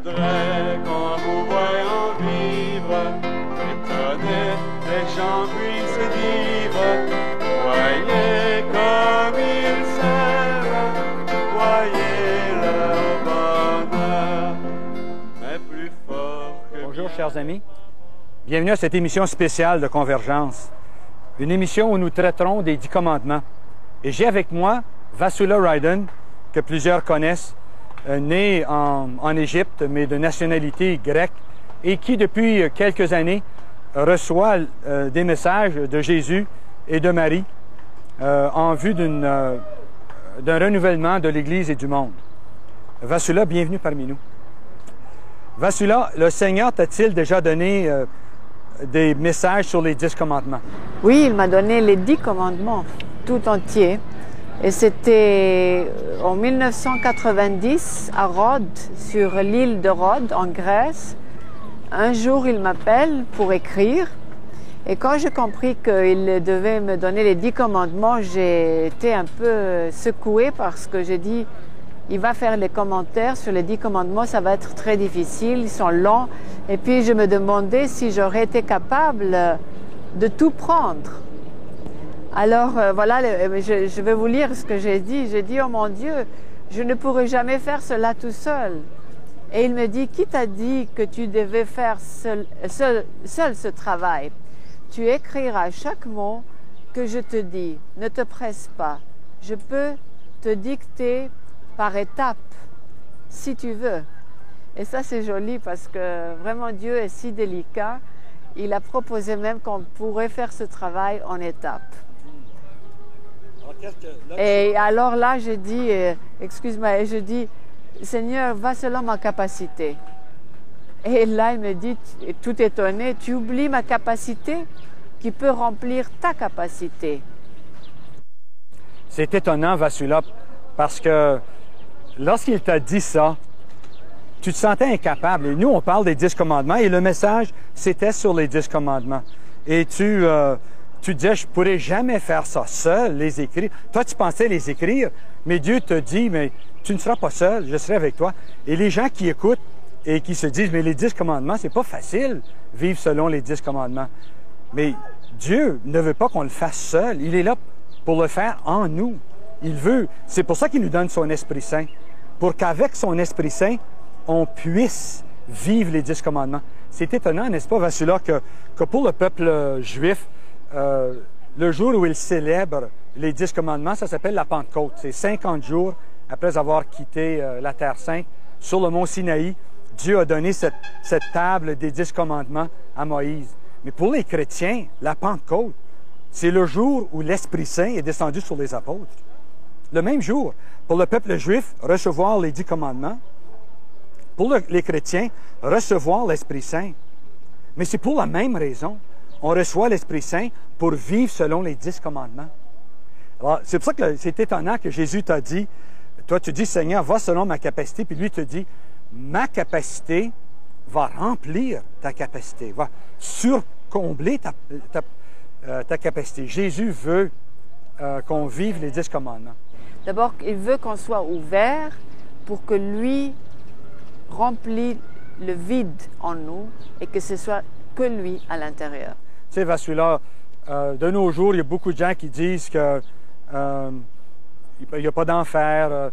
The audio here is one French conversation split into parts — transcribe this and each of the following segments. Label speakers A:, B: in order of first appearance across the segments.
A: voudrais qu'en vous voyant vivre, étonné les gens puissent dire, voyez comme ils s'aiment, voyez leur bonheur, mais plus fort que...
B: Bonjour chers amis, bienvenue à cette émission spéciale de Convergence, une émission où nous traiterons des 10 commandements. Et j'ai avec moi Vasula Ryden, que plusieurs connaissent, né en Égypte, mais de nationalité grecque, et qui, depuis quelques années, reçoit des messages de Jésus et de Marie en vue d'un renouvellement de l'Église et du monde. Vasula, bienvenue parmi nous. Vasula, le Seigneur t'a-t-il déjà donné des messages sur les 10 commandements?
C: Oui, il m'a donné les 10 commandements, tout entier. Et c'était en 1990 à Rhodes, sur l'île de Rhodes, en Grèce. Un jour, il m'appelle pour écrire. Et quand j'ai compris qu'il devait me donner les 10 commandements, j'ai été un peu secouée parce que j'ai dit, il va faire les commentaires sur les 10 commandements, ça va être très difficile, ils sont longs. Et puis je me demandais si j'aurais été capable de tout prendre. Alors voilà, je vais vous lire ce que j'ai dit. J'ai dit, oh mon Dieu, je ne pourrai jamais faire cela tout seul. Et il me dit, qui t'a dit que tu devais faire seul ce travail? Tu écriras chaque mot que je te dis. Ne te presse pas. Je peux te dicter par étapes, si tu veux. Et ça, c'est joli parce que vraiment Dieu est si délicat. Il a proposé même qu'on pourrait faire ce travail en étapes. Et alors là, je dis, excuse-moi, je dis, Seigneur, va selon ma capacité. Et là, il me dit, tout étonné, tu oublies ma capacité qui peut remplir ta capacité.
B: C'est étonnant, Vasula, parce que lorsqu'il t'a dit ça, tu te sentais incapable. Et nous, on parle des 10 commandements et le message, c'était sur les 10 commandements. Et tu disais, je ne pourrais jamais faire ça seul, les écrire. Toi, tu pensais les écrire, mais Dieu te dit, mais tu ne seras pas seul, je serai avec toi. Et les gens qui écoutent et qui se disent, mais les 10 commandements, c'est pas facile, vivre selon les 10 commandements. Mais Dieu ne veut pas qu'on le fasse seul. Il est là pour le faire en nous. Il veut. C'est pour ça qu'il nous donne son Esprit Saint. Pour qu'avec son Esprit Saint, on puisse vivre les 10 commandements. C'est étonnant, n'est-ce pas, Vasula, que pour le peuple juif, le jour où il célèbre les 10 commandements, ça s'appelle la Pentecôte. C'est 50 jours après avoir quitté la Terre Sainte. Sur le mont Sinaï, Dieu a donné cette table des 10 commandements à Moïse. Mais pour les chrétiens, la Pentecôte, c'est le jour où l'Esprit Saint est descendu sur les apôtres. Le même jour, pour le peuple juif, recevoir les 10 commandements. Pour les chrétiens, recevoir l'Esprit Saint. Mais c'est pour la même raison. On reçoit l'Esprit Saint pour vivre selon les 10 commandements. Alors, c'est pour ça que c'est étonnant que Jésus t'a dit, toi tu dis, Seigneur, va selon ma capacité, puis lui te dit, ma capacité va remplir ta capacité, va surcombler ta capacité. Jésus veut qu'on vive les 10 commandements.
C: D'abord, il veut qu'on soit ouvert pour que lui remplisse le vide en nous et que ce soit que lui à l'intérieur.
B: Tu sais, Vasula, de nos jours, il y a beaucoup de gens qui disent que il n'y a pas d'enfer,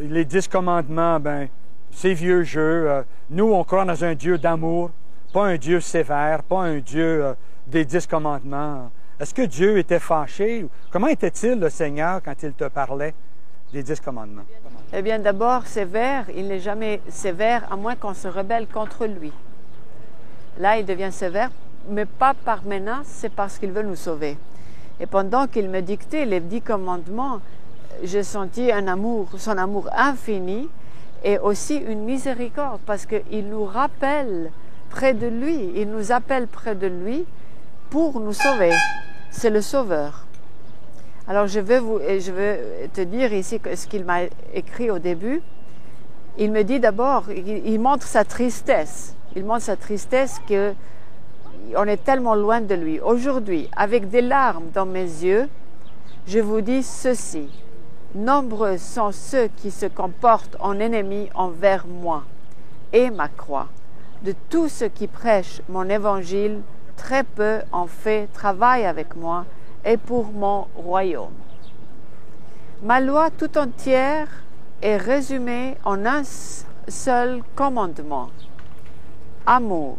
B: les 10 commandements, ben, c'est vieux jeu. Nous, on croit dans un Dieu d'amour, pas un Dieu sévère, pas un Dieu des 10 commandements. Est-ce que Dieu était fâché? Comment était-il, le Seigneur, quand il te parlait des 10 commandements?
C: Eh bien, d'abord, sévère, il n'est jamais sévère à moins qu'on se rebelle contre lui. Là, il devient sévère, mais pas par menace, c'est parce qu'il veut nous sauver. Et pendant qu'il me dictait les 10 commandements, j'ai senti un amour, son amour infini et aussi une miséricorde parce qu'il nous rappelle près de lui, il nous appelle près de lui pour nous sauver. C'est le Sauveur. Alors je vais te dire ici ce qu'il m'a écrit au début. Il me dit d'abord, il montre sa tristesse. Il montre sa tristesse qu'on est tellement loin de lui. Aujourd'hui, avec des larmes dans mes yeux, je vous dis ceci. Nombreux sont ceux qui se comportent en ennemis envers moi. et ma croix. De tous ceux qui prêchent mon évangile, très peu en fait travaillent avec moi et pour mon royaume. Ma loi tout entière est résumée en un seul commandement. Amour.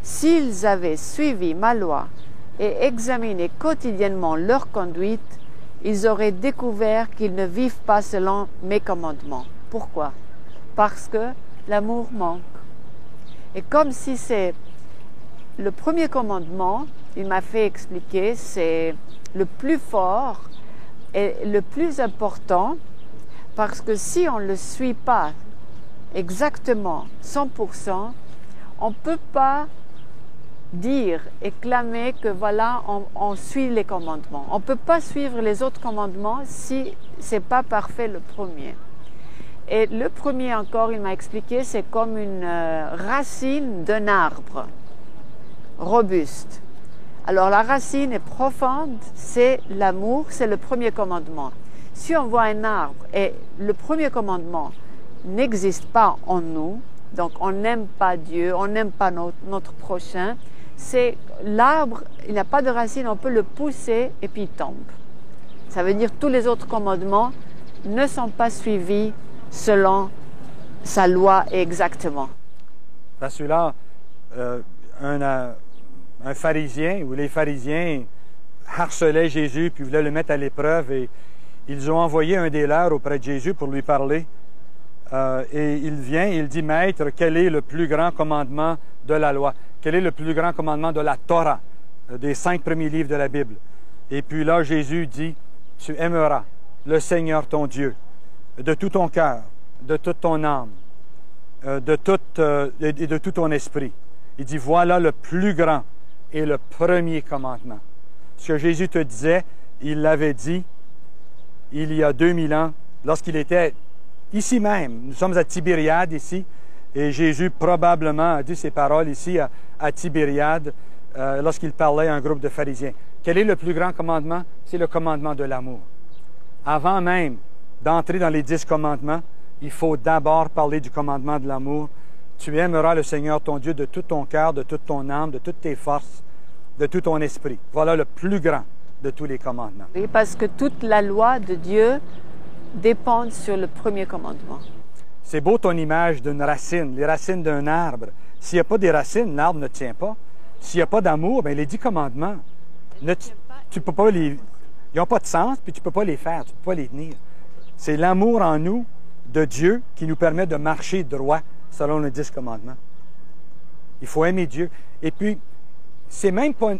C: S'ils avaient suivi ma loi et examiné quotidiennement leur conduite, ils auraient découvert qu'ils ne vivent pas selon mes commandements. Pourquoi? Parce que l'amour manque. Et comme si c'est le premier commandement, il m'a fait expliquer, c'est le plus fort et le plus important, parce que si on ne le suit pas exactement 100%, on ne peut pas dire et clamer que voilà, on suit les commandements. On ne peut pas suivre les autres commandements si ce n'est pas parfait le premier. Et le premier encore, il m'a expliqué, c'est comme une racine d'un arbre robuste. Alors la racine est profonde, c'est l'amour, c'est le premier commandement. Si on voit un arbre et le premier commandement n'existe pas en nous, donc on n'aime pas Dieu, on n'aime pas notre prochain, c'est l'arbre, il n'a pas de racine, on peut le pousser et puis il tombe. Ça veut dire que tous les autres commandements ne sont pas suivis selon sa loi exactement.
B: Parce que là, un pharisien ou les pharisiens harcelaient Jésus puis voulaient le mettre à l'épreuve et ils ont envoyé un des leurs auprès de Jésus pour lui parler. Et il vient et il dit, Maître, quel est le plus grand commandement de la loi? Quel est le plus grand commandement de la Torah, des 5 premiers livres de la Bible? Et puis là, Jésus dit, tu aimeras le Seigneur ton Dieu de tout ton cœur, de toute ton âme, et de tout ton esprit. Il dit, voilà le plus grand et le premier commandement. Ce que Jésus te disait, il l'avait dit il y a 2000 ans, lorsqu'il était ici même. Nous sommes à Tibériade ici, et Jésus probablement a dit ces paroles ici à Tibériade lorsqu'il parlait à un groupe de pharisiens. Quel est le plus grand commandement? C'est le commandement de l'amour. Avant même d'entrer dans les 10 commandements, il faut d'abord parler du commandement de l'amour. Tu aimeras le Seigneur ton Dieu de tout ton cœur, de toute ton âme, de toutes tes forces, de tout ton esprit. Voilà le plus grand de tous les commandements.
C: Oui, parce que toute la loi de Dieu dépend sur le premier commandement.
B: C'est beau ton image d'une racine, les racines d'un arbre. S'il n'y a pas des racines, l'arbre ne tient pas. S'il n'y a pas d'amour, bien, les 10 commandements, tu peux pas les... Ils n'ont pas de sens, puis tu ne peux pas les faire, tu ne peux pas les tenir. C'est l'amour en nous de Dieu qui nous permet de marcher droit selon les 10 commandements. Il faut aimer Dieu. Et puis, c'est même pas...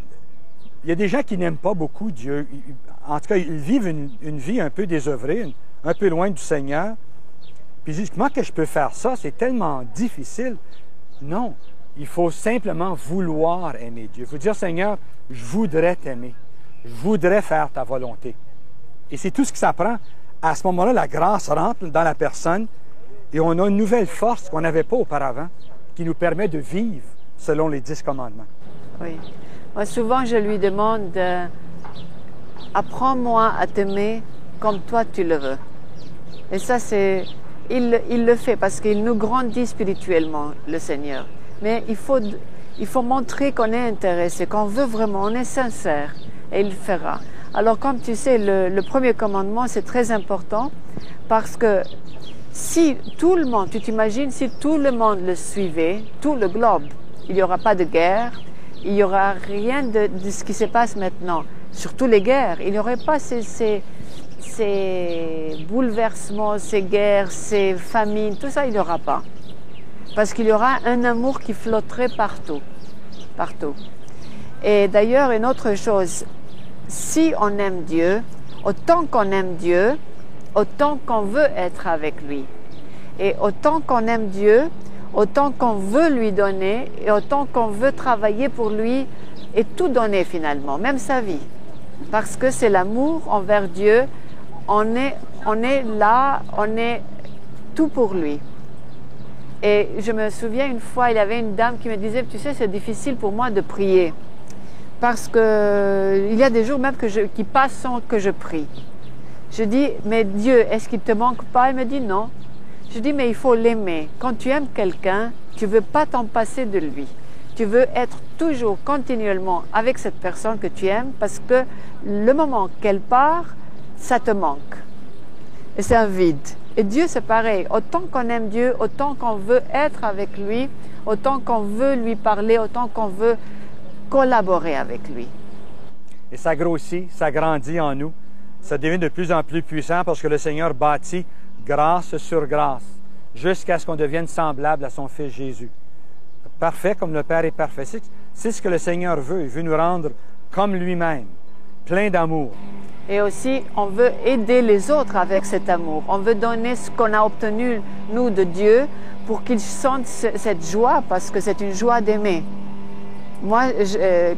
B: Il y a des gens qui n'aiment pas beaucoup Dieu. En tout cas, ils vivent une vie un peu désœuvrée, un peu loin du Seigneur. Puis ils disent, comment que je peux faire ça? C'est tellement difficile. Non, il faut simplement vouloir aimer Dieu. Il faut dire, Seigneur, je voudrais t'aimer. Je voudrais faire ta volonté. Et c'est tout ce que ça prend. À ce moment-là, la grâce rentre dans la personne et on a une nouvelle force qu'on n'avait pas auparavant qui nous permet de vivre selon les 10 commandements.
C: Oui. Moi, souvent, je lui demande, apprends-moi à t'aimer comme toi tu le veux. Et ça, il le fait parce qu'il nous grandit spirituellement, le Seigneur. Mais il faut montrer qu'on est intéressé, qu'on veut vraiment, on est sincère, et il le fera. Alors, comme tu sais, le premier commandement, c'est très important parce que si tout le monde, tu t'imagines, si tout le monde le suivait, tout le globe, il n'y aura pas de guerre, il n'y aura rien de ce qui se passe maintenant, surtout les guerres. Il n'y aurait pas ces bouleversements, ces guerres, ces famines, tout ça, il n'y aura pas. Parce qu'il y aura un amour qui flotterait partout, partout. Et d'ailleurs, une autre chose, si on aime Dieu, autant qu'on aime Dieu, autant qu'on veut être avec lui. Et autant qu'on aime Dieu, autant qu'on veut lui donner et autant qu'on veut travailler pour lui et tout donner finalement, même sa vie. Parce que c'est l'amour envers Dieu, on est là, on est tout pour lui. Et je me souviens une fois, il y avait une dame qui me disait, tu sais, c'est difficile pour moi de prier. Parce que il y a des jours même qui passent sans que je prie. Je dis, mais Dieu, est-ce qu'il ne te manque pas? Elle me dit non. Je dis, mais il faut l'aimer. Quand tu aimes quelqu'un, tu ne veux pas t'en passer de lui. Tu veux être toujours, continuellement avec cette personne que tu aimes parce que le moment qu'elle part, ça te manque. Et c'est un vide. Et Dieu, c'est pareil. Autant qu'on aime Dieu, autant qu'on veut être avec lui, autant qu'on veut lui parler, autant qu'on veut collaborer avec lui.
B: Et ça grossit, ça grandit en nous. Ça devient de plus en plus puissant parce que le Seigneur bâtit grâce sur grâce jusqu'à ce qu'on devienne semblable à son Fils Jésus. Parfait comme le Père est parfait. C'est ce que le Seigneur veut. Il veut nous rendre comme lui-même, plein d'amour.
C: Et aussi, on veut aider les autres avec cet amour. On veut donner ce qu'on a obtenu, nous, de Dieu, pour qu'ils sentent cette joie, parce que c'est une joie d'aimer. Moi,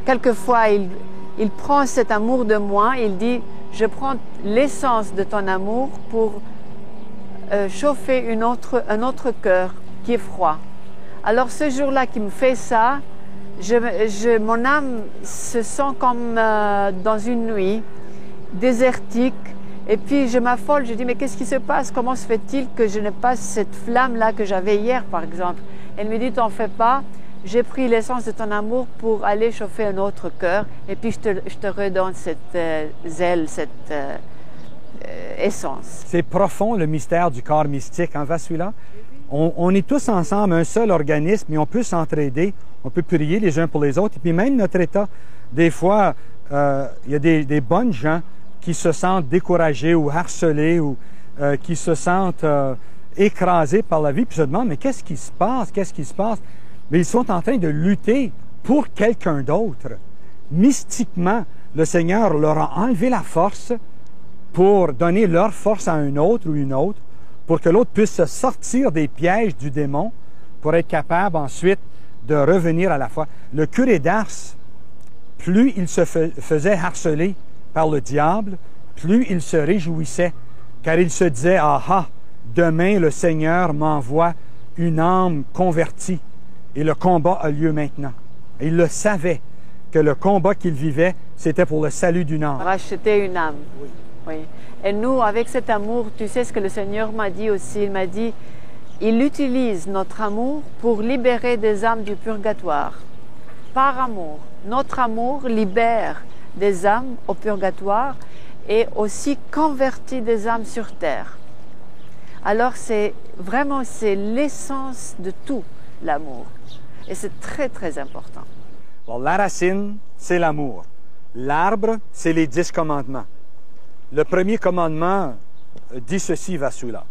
C: quelquefois, il prend cet amour de moi, il dit, je prends l'essence de ton amour pour chauffer un autre cœur qui est froid. Alors ce jour-là qui me fait ça, mon âme se sent comme dans une nuit, désertique, et puis je m'affole, je dis mais qu'est-ce qui se passe? Comment se fait-il que je n'ai pas cette flamme-là que j'avais hier par exemple? Elle me dit t'en fais pas, j'ai pris l'essence de ton amour pour aller chauffer un autre cœur, et puis je te redonne cette zèle, cette essence.
B: C'est profond le mystère du corps mystique, hein, Vassula? On est tous ensemble, un seul organisme, et on peut s'entraider, on peut prier les uns pour les autres. Et puis même notre état, des fois, il y a des bonnes gens qui se sentent découragés ou harcelés ou qui se sentent écrasés par la vie, puis se demandent, mais qu'est-ce qui se passe? Qu'est-ce qui se passe? Mais ils sont en train de lutter pour quelqu'un d'autre. Mystiquement, le Seigneur leur a enlevé la force pour donner leur force à un autre ou une autre, pour que l'autre puisse se sortir des pièges du démon, pour être capable ensuite de revenir à la foi. Le curé d'Ars, plus il se faisait harceler par le diable, plus il se réjouissait, car il se disait, « Ah ah, demain le Seigneur m'envoie une âme convertie, et le combat a lieu maintenant. » Et il le savait, que le combat qu'il vivait, c'était pour le salut d'une âme.
C: Racheter une âme.
B: Oui.
C: Oui. Et nous, avec cet amour, tu sais ce que le Seigneur m'a dit aussi, il m'a dit, il utilise notre amour pour libérer des âmes du purgatoire. Par amour. Notre amour libère des âmes au purgatoire et aussi convertit des âmes sur terre. Alors c'est vraiment, c'est l'essence de tout, l'amour. Et c'est très, très important.
B: Bon, la racine, c'est l'amour. L'arbre, c'est les 10 commandements. Le premier commandement dit ceci, Vassula.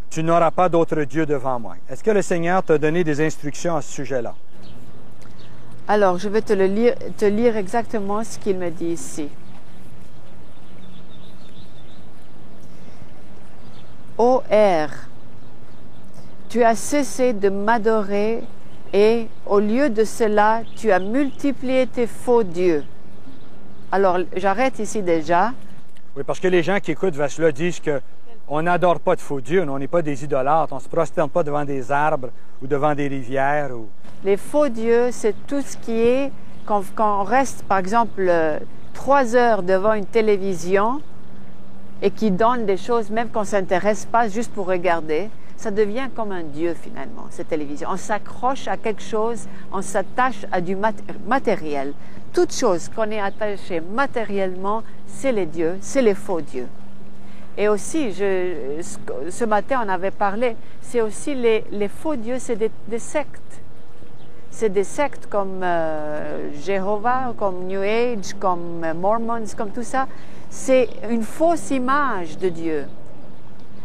B: Tu n'auras pas d'autre Dieu devant moi. Est-ce que le Seigneur t'a donné des instructions à ce sujet-là?
C: Alors, je vais te lire exactement ce qu'il me dit ici. Ô air, tu as cessé de m'adorer et au lieu de cela, tu as multiplié tes faux dieux. Alors, j'arrête ici déjà.
B: Oui, parce que les gens qui écoutent Vassula disent qu'on n'adore pas de faux dieux, on n'est pas des idolâtres, on ne se prosterne pas devant des arbres ou devant des rivières.
C: Les faux dieux, c'est tout ce qui est, quand on reste par exemple 3 heures devant une télévision et qui donne des choses, même qu'on ne s'intéresse pas juste pour regarder, ça devient comme un dieu finalement, cette télévision. On s'accroche à quelque chose, on s'attache à du matériel. Toute chose qu'on est attaché matériellement, c'est les dieux, c'est les faux dieux. Et aussi, ce matin on avait parlé, c'est aussi les faux dieux, c'est des sectes. C'est des sectes comme Jéhovah, comme New Age, comme Mormons, comme tout ça. C'est une fausse image de Dieu.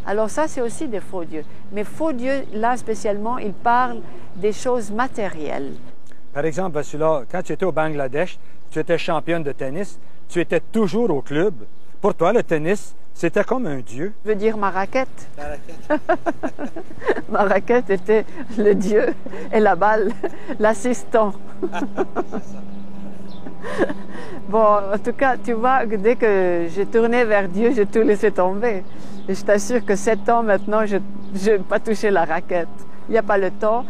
C: Alors ça, c'est aussi des faux dieux. Mais faux dieux, là spécialement, ils parlent des choses matérielles.
B: Par exemple, Vassula, quand tu étais au Bangladesh, tu étais championne de tennis, tu étais toujours au club. Pour toi, le tennis, c'était comme un dieu.
C: Je veux dire ma raquette.
B: La raquette.
C: Ma raquette était le dieu et la balle, l'assistant. Bon, en tout cas, tu vois, dès que j'ai tourné vers Dieu, j'ai tout laissé tomber. Et je t'assure que 7 ans maintenant, je n'ai pas touché la raquette. Il n'y a pas le temps.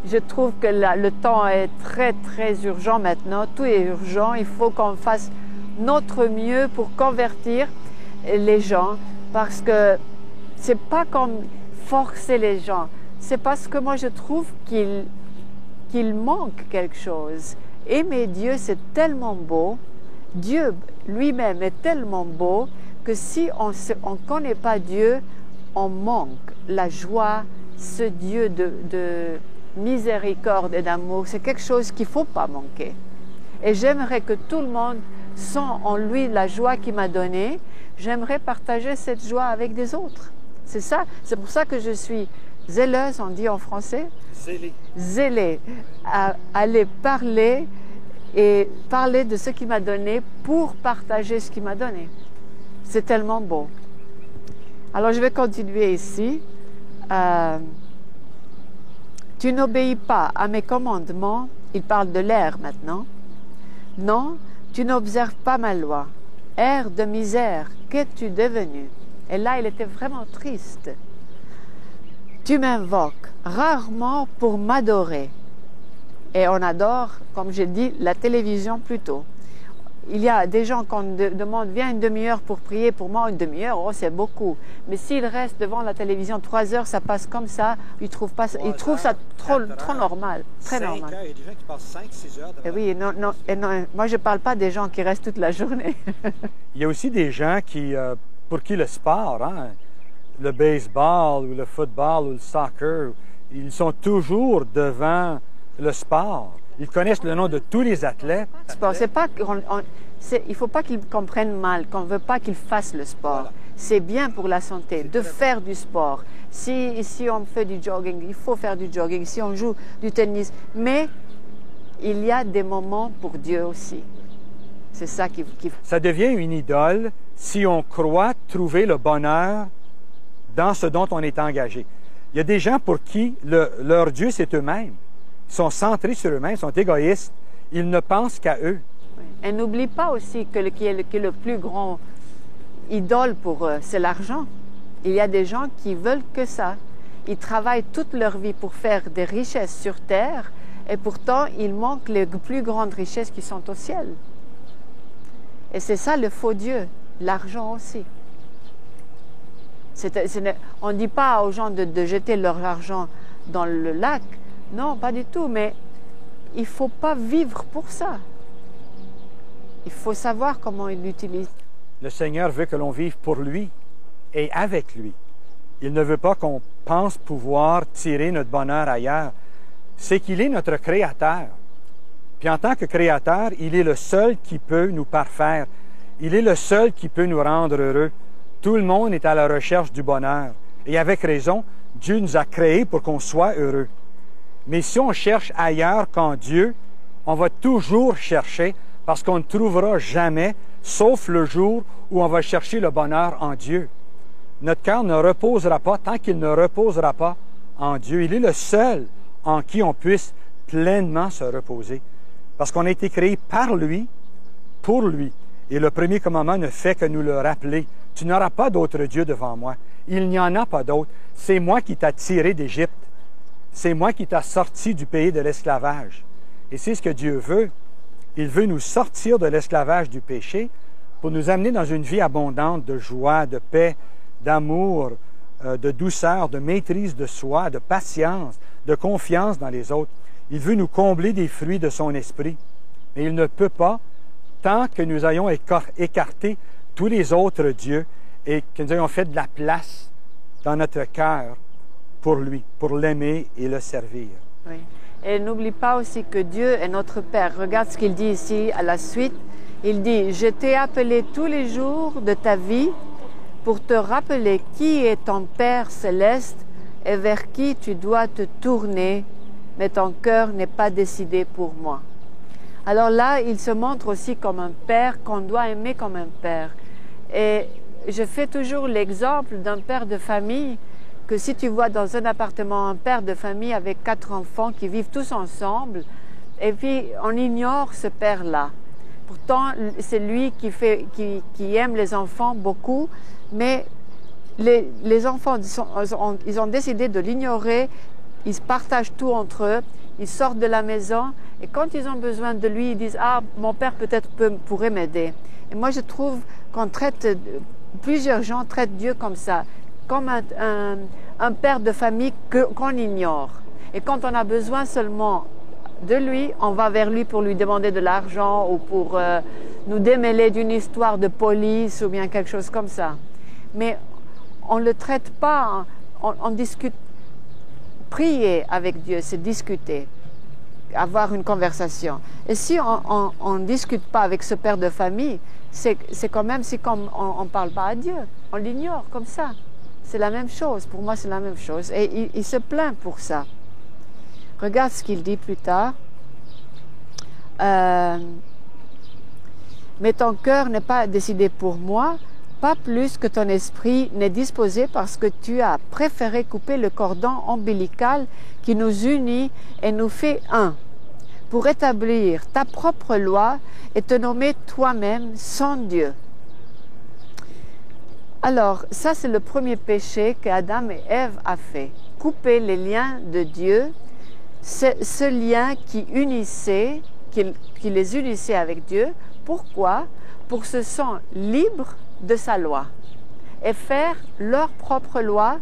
C: Je trouve que le temps est très, très urgent maintenant. Tout est urgent. Il faut qu'on fasse notre mieux pour convertir les gens parce que c'est pas comme forcer les gens. C'est parce que moi je trouve qu'il manque quelque chose. Aimer Dieu, c'est tellement beau. Dieu lui-même est tellement beau que si on ne connaît pas Dieu, on manque la joie, ce Dieu de miséricorde et d'amour. C'est quelque chose qu'il ne faut pas manquer. Et j'aimerais que tout le monde sent en lui la joie qu'il m'a donnée. J'aimerais partager cette joie avec des autres. C'est ça. C'est pour ça que je suis zèleuse, on dit en français.
B: Zélé.
C: Zélée. À aller parler et parler de ce qu'il m'a donné pour partager ce qu'il m'a donné. C'est tellement beau. Alors je vais continuer ici. Tu n'obéis pas à mes commandements. Il parle de l'air maintenant. Non, tu n'observes pas ma loi. Air de misère, qu'es-tu devenu? Et là, il était vraiment triste. Tu m'invoques rarement pour m'adorer. Et on adore, comme j'ai dit, la télévision plutôt. Il y a des gens qu'on demande, viens une demi-heure pour prier. Pour moi, une demi-heure, oh, c'est beaucoup. Mais s'ils restent devant la télévision 3 heures, ça passe comme ça. Ils trouvent ça trop normal, très normal.
B: Il y a des gens qui passent 5-6 heures.
C: Et oui, non, moi, je ne parle pas des gens qui restent toute la journée.
B: Il y a aussi des gens pour qui le sport, hein, le baseball ou le football ou le soccer, ils sont toujours devant le sport. Ils connaissent le nom de tous les athlètes.
C: C'est pas il ne faut pas qu'ils comprennent mal, qu'on ne veut pas qu'ils fassent le sport. Voilà. C'est bien pour la santé de faire du sport. Si on fait du jogging, il faut faire du jogging. Si on joue du tennis. Mais il y a des moments pour Dieu aussi. C'est ça qui...
B: Ça devient une idole si on croit trouver le bonheur dans ce dont on est engagé. Il y a des gens pour qui leur Dieu, c'est eux-mêmes. Ils sont centrés sur eux-mêmes, ils sont égoïstes. Ils ne pensent qu'à eux.
C: Et n'oublie pas aussi que le plus grand idole pour eux, c'est l'argent. Il y a des gens qui veulent que ça. Ils travaillent toute leur vie pour faire des richesses sur terre et pourtant, il manque les plus grandes richesses qui sont au ciel. Et c'est ça le faux Dieu, l'argent aussi. On ne dit pas aux gens de jeter leur argent dans le lac. Non, pas du tout, mais il ne faut pas vivre pour ça. Il faut savoir comment il l'utilise.
B: Le Seigneur veut que l'on vive pour lui et avec lui. Il ne veut pas qu'on pense pouvoir tirer notre bonheur ailleurs. C'est qu'il est notre Créateur. Puis en tant que Créateur, il est le seul qui peut nous parfaire. Il est le seul qui peut nous rendre heureux. Tout le monde est à la recherche du bonheur. Et avec raison, Dieu nous a créés pour qu'on soit heureux. Mais si on cherche ailleurs qu'en Dieu, on va toujours chercher parce qu'on ne trouvera jamais, sauf le jour où on va chercher le bonheur en Dieu. Notre cœur ne reposera pas tant qu'il ne reposera pas en Dieu. Il est le seul en qui on puisse pleinement se reposer. Parce qu'on a été créé par lui, pour lui. Et le premier commandement ne fait que nous le rappeler. Tu n'auras pas d'autre Dieu devant moi. Il n'y en a pas d'autre. C'est moi qui t'ai tiré d'Égypte. C'est moi qui t'ai sorti du pays de l'esclavage. Et c'est ce que Dieu veut. Il veut nous sortir de l'esclavage du péché pour nous amener dans une vie abondante de joie, de paix, d'amour, de douceur, de maîtrise de soi, de patience, de confiance dans les autres. Il veut nous combler des fruits de son esprit. Mais il ne peut pas tant que nous ayons écarté tous les autres dieux et que nous ayons fait de la place dans notre cœur pour lui, pour l'aimer et le servir.
C: Oui. Et n'oublie pas aussi que Dieu est notre Père. Regarde ce qu'il dit ici à la suite. Il dit, je t'ai appelé tous les jours de ta vie pour te rappeler qui est ton Père céleste et vers qui tu dois te tourner, mais ton cœur n'est pas décidé pour moi. Alors là, il se montre aussi comme un père qu'on doit aimer comme un père. Et je fais toujours l'exemple d'un père de famille que si tu vois dans un appartement un père de famille avec 4 enfants qui vivent tous ensemble, et puis on ignore ce père-là. Pourtant, c'est lui qui aime les enfants beaucoup, mais les enfants, ils ont décidé de l'ignorer, ils se partagent tout entre eux, ils sortent de la maison, et quand ils ont besoin de lui, ils disent « Ah, mon père peut-être pourrait m'aider ». Et moi, je trouve qu'on plusieurs gens traitent Dieu comme ça, comme un père de famille qu'on ignore. Et quand on a besoin seulement de lui, on va vers lui pour lui demander de l'argent ou pour nous démêler d'une histoire de police ou bien quelque chose comme ça. Mais on ne le traite pas, on discute. Prier avec Dieu, c'est discuter, avoir une conversation. Et si on ne discute pas avec ce père de famille, c'est quand même si comme on ne parle pas à Dieu, on l'ignore comme ça. C'est la même chose, pour moi c'est la même chose. Et il se plaint pour ça. Regarde ce qu'il dit plus tard. Mais ton cœur n'est pas décidé pour moi, pas plus que ton esprit n'est disposé parce que tu as préféré couper le cordon ombilical qui nous unit et nous fait un, pour établir ta propre loi et te nommer toi-même sans Dieu. Alors, ça c'est le premier péché qu'Adam et Ève a fait. Couper les liens de Dieu, c'est ce lien qui les unissait avec Dieu. Pourquoi? Pour se sentir libres de sa loi et faire leur propre loi,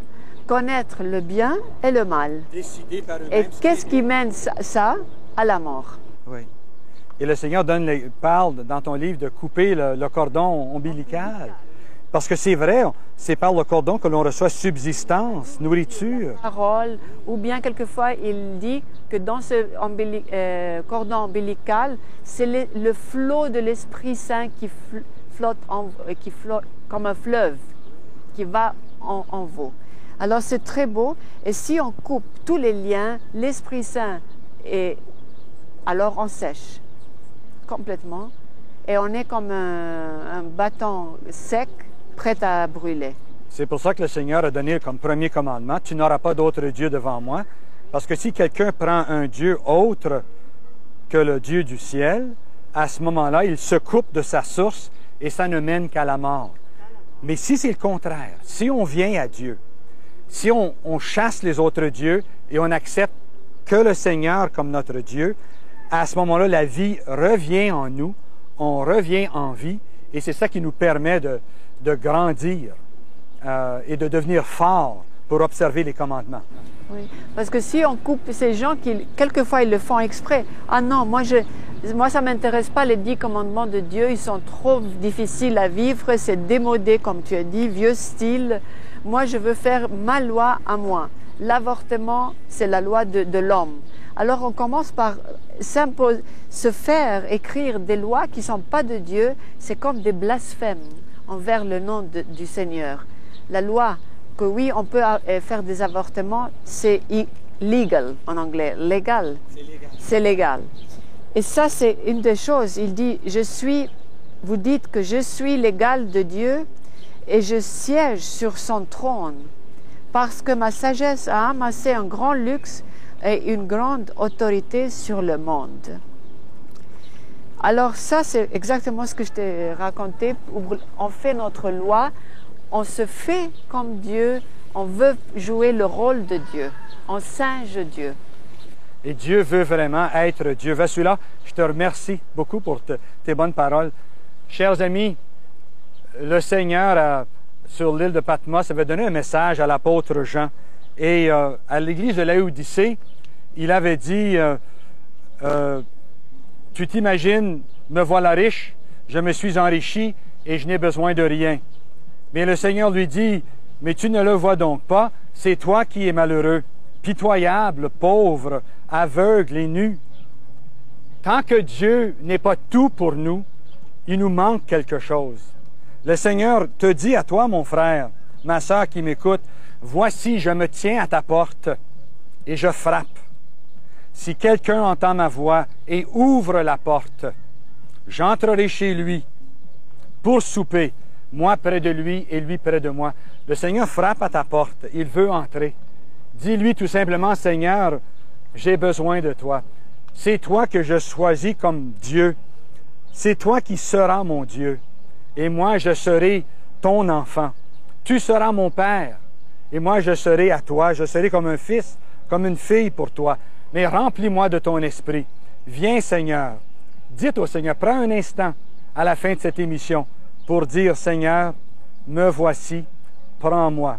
C: connaître le bien et le mal.
B: Décider par eux-mêmes.
C: Et qu'est-ce qui mène ça? À la mort.
B: Oui. Et le Seigneur parle dans ton livre de couper le cordon ombilical. Parce que c'est vrai, c'est par le cordon que l'on reçoit subsistance, nourriture.
C: Parole, ou bien quelquefois il dit que dans ce cordon ombilical, c'est le flot de l'Esprit Saint qui flotte comme un fleuve, qui va en vous. Alors c'est très beau. Et si on coupe tous les liens, l'Esprit Saint, alors on sèche complètement. Et on est comme un bâton sec, prêt à brûler.
B: C'est pour ça que le Seigneur a donné comme premier commandement, tu n'auras pas d'autre Dieu devant moi. Parce que si quelqu'un prend un Dieu autre que le Dieu du ciel, à ce moment-là, il se coupe de sa source et ça ne mène qu'à la mort. Mais si c'est le contraire, si on vient à Dieu, si on chasse les autres dieux et on accepte que le Seigneur comme notre Dieu, à ce moment-là, la vie revient en nous, on revient en vie et c'est ça qui nous permet de grandir et de devenir fort pour observer les commandements.
C: Oui, parce que si on coupe ces gens qui, quelquefois, ils le font exprès. Ah non, moi ça ne m'intéresse pas les 10 commandements de Dieu, ils sont trop difficiles à vivre, c'est démodé, comme tu as dit, vieux style. Moi, je veux faire ma loi à moi. L'avortement, c'est la loi de l'homme. Alors, on commence par se faire écrire des lois qui ne sont pas de Dieu, c'est comme des blasphèmes envers le nom du Seigneur. La loi, que oui, on peut faire des avortements, c'est legal en anglais, légal. C'est légal. Et ça, c'est une des choses. Il dit, vous dites que je suis l'égal de Dieu et je siège sur son trône parce que ma sagesse a amassé un grand luxe et une grande autorité sur le monde. Alors ça, c'est exactement ce que je t'ai raconté. On fait notre loi, on se fait comme Dieu, on veut jouer le rôle de Dieu, on singe Dieu.
B: Et Dieu veut vraiment être Dieu. Vassula, je te remercie beaucoup pour tes bonnes paroles. Chers amis, le Seigneur, sur l'île de Patmos, avait donné un message à l'apôtre Jean. Et à l'église de Laodicée, il avait dit... tu t'imagines, me voilà riche, je me suis enrichi et je n'ai besoin de rien. Mais le Seigneur lui dit, mais tu ne le vois donc pas, c'est toi qui es malheureux, pitoyable, pauvre, aveugle et nu. Tant que Dieu n'est pas tout pour nous, il nous manque quelque chose. Le Seigneur te dit à toi, mon frère, ma sœur qui m'écoute, voici, je me tiens à ta porte et je frappe. Si quelqu'un entend ma voix et ouvre la porte, j'entrerai chez lui pour souper, moi près de lui et lui près de moi. Le Seigneur frappe à ta porte, il veut entrer. Dis-lui tout simplement, Seigneur, j'ai besoin de toi. C'est toi que je choisis comme Dieu. C'est toi qui seras mon Dieu. Et moi, je serai ton enfant. Tu seras mon Père. Et moi, je serai à toi. Je serai comme un fils, comme une fille pour toi. Mais remplis-moi de ton esprit. Viens, Seigneur. Dites au Seigneur, prends un instant à la fin de cette émission pour dire, Seigneur, me voici, prends-moi.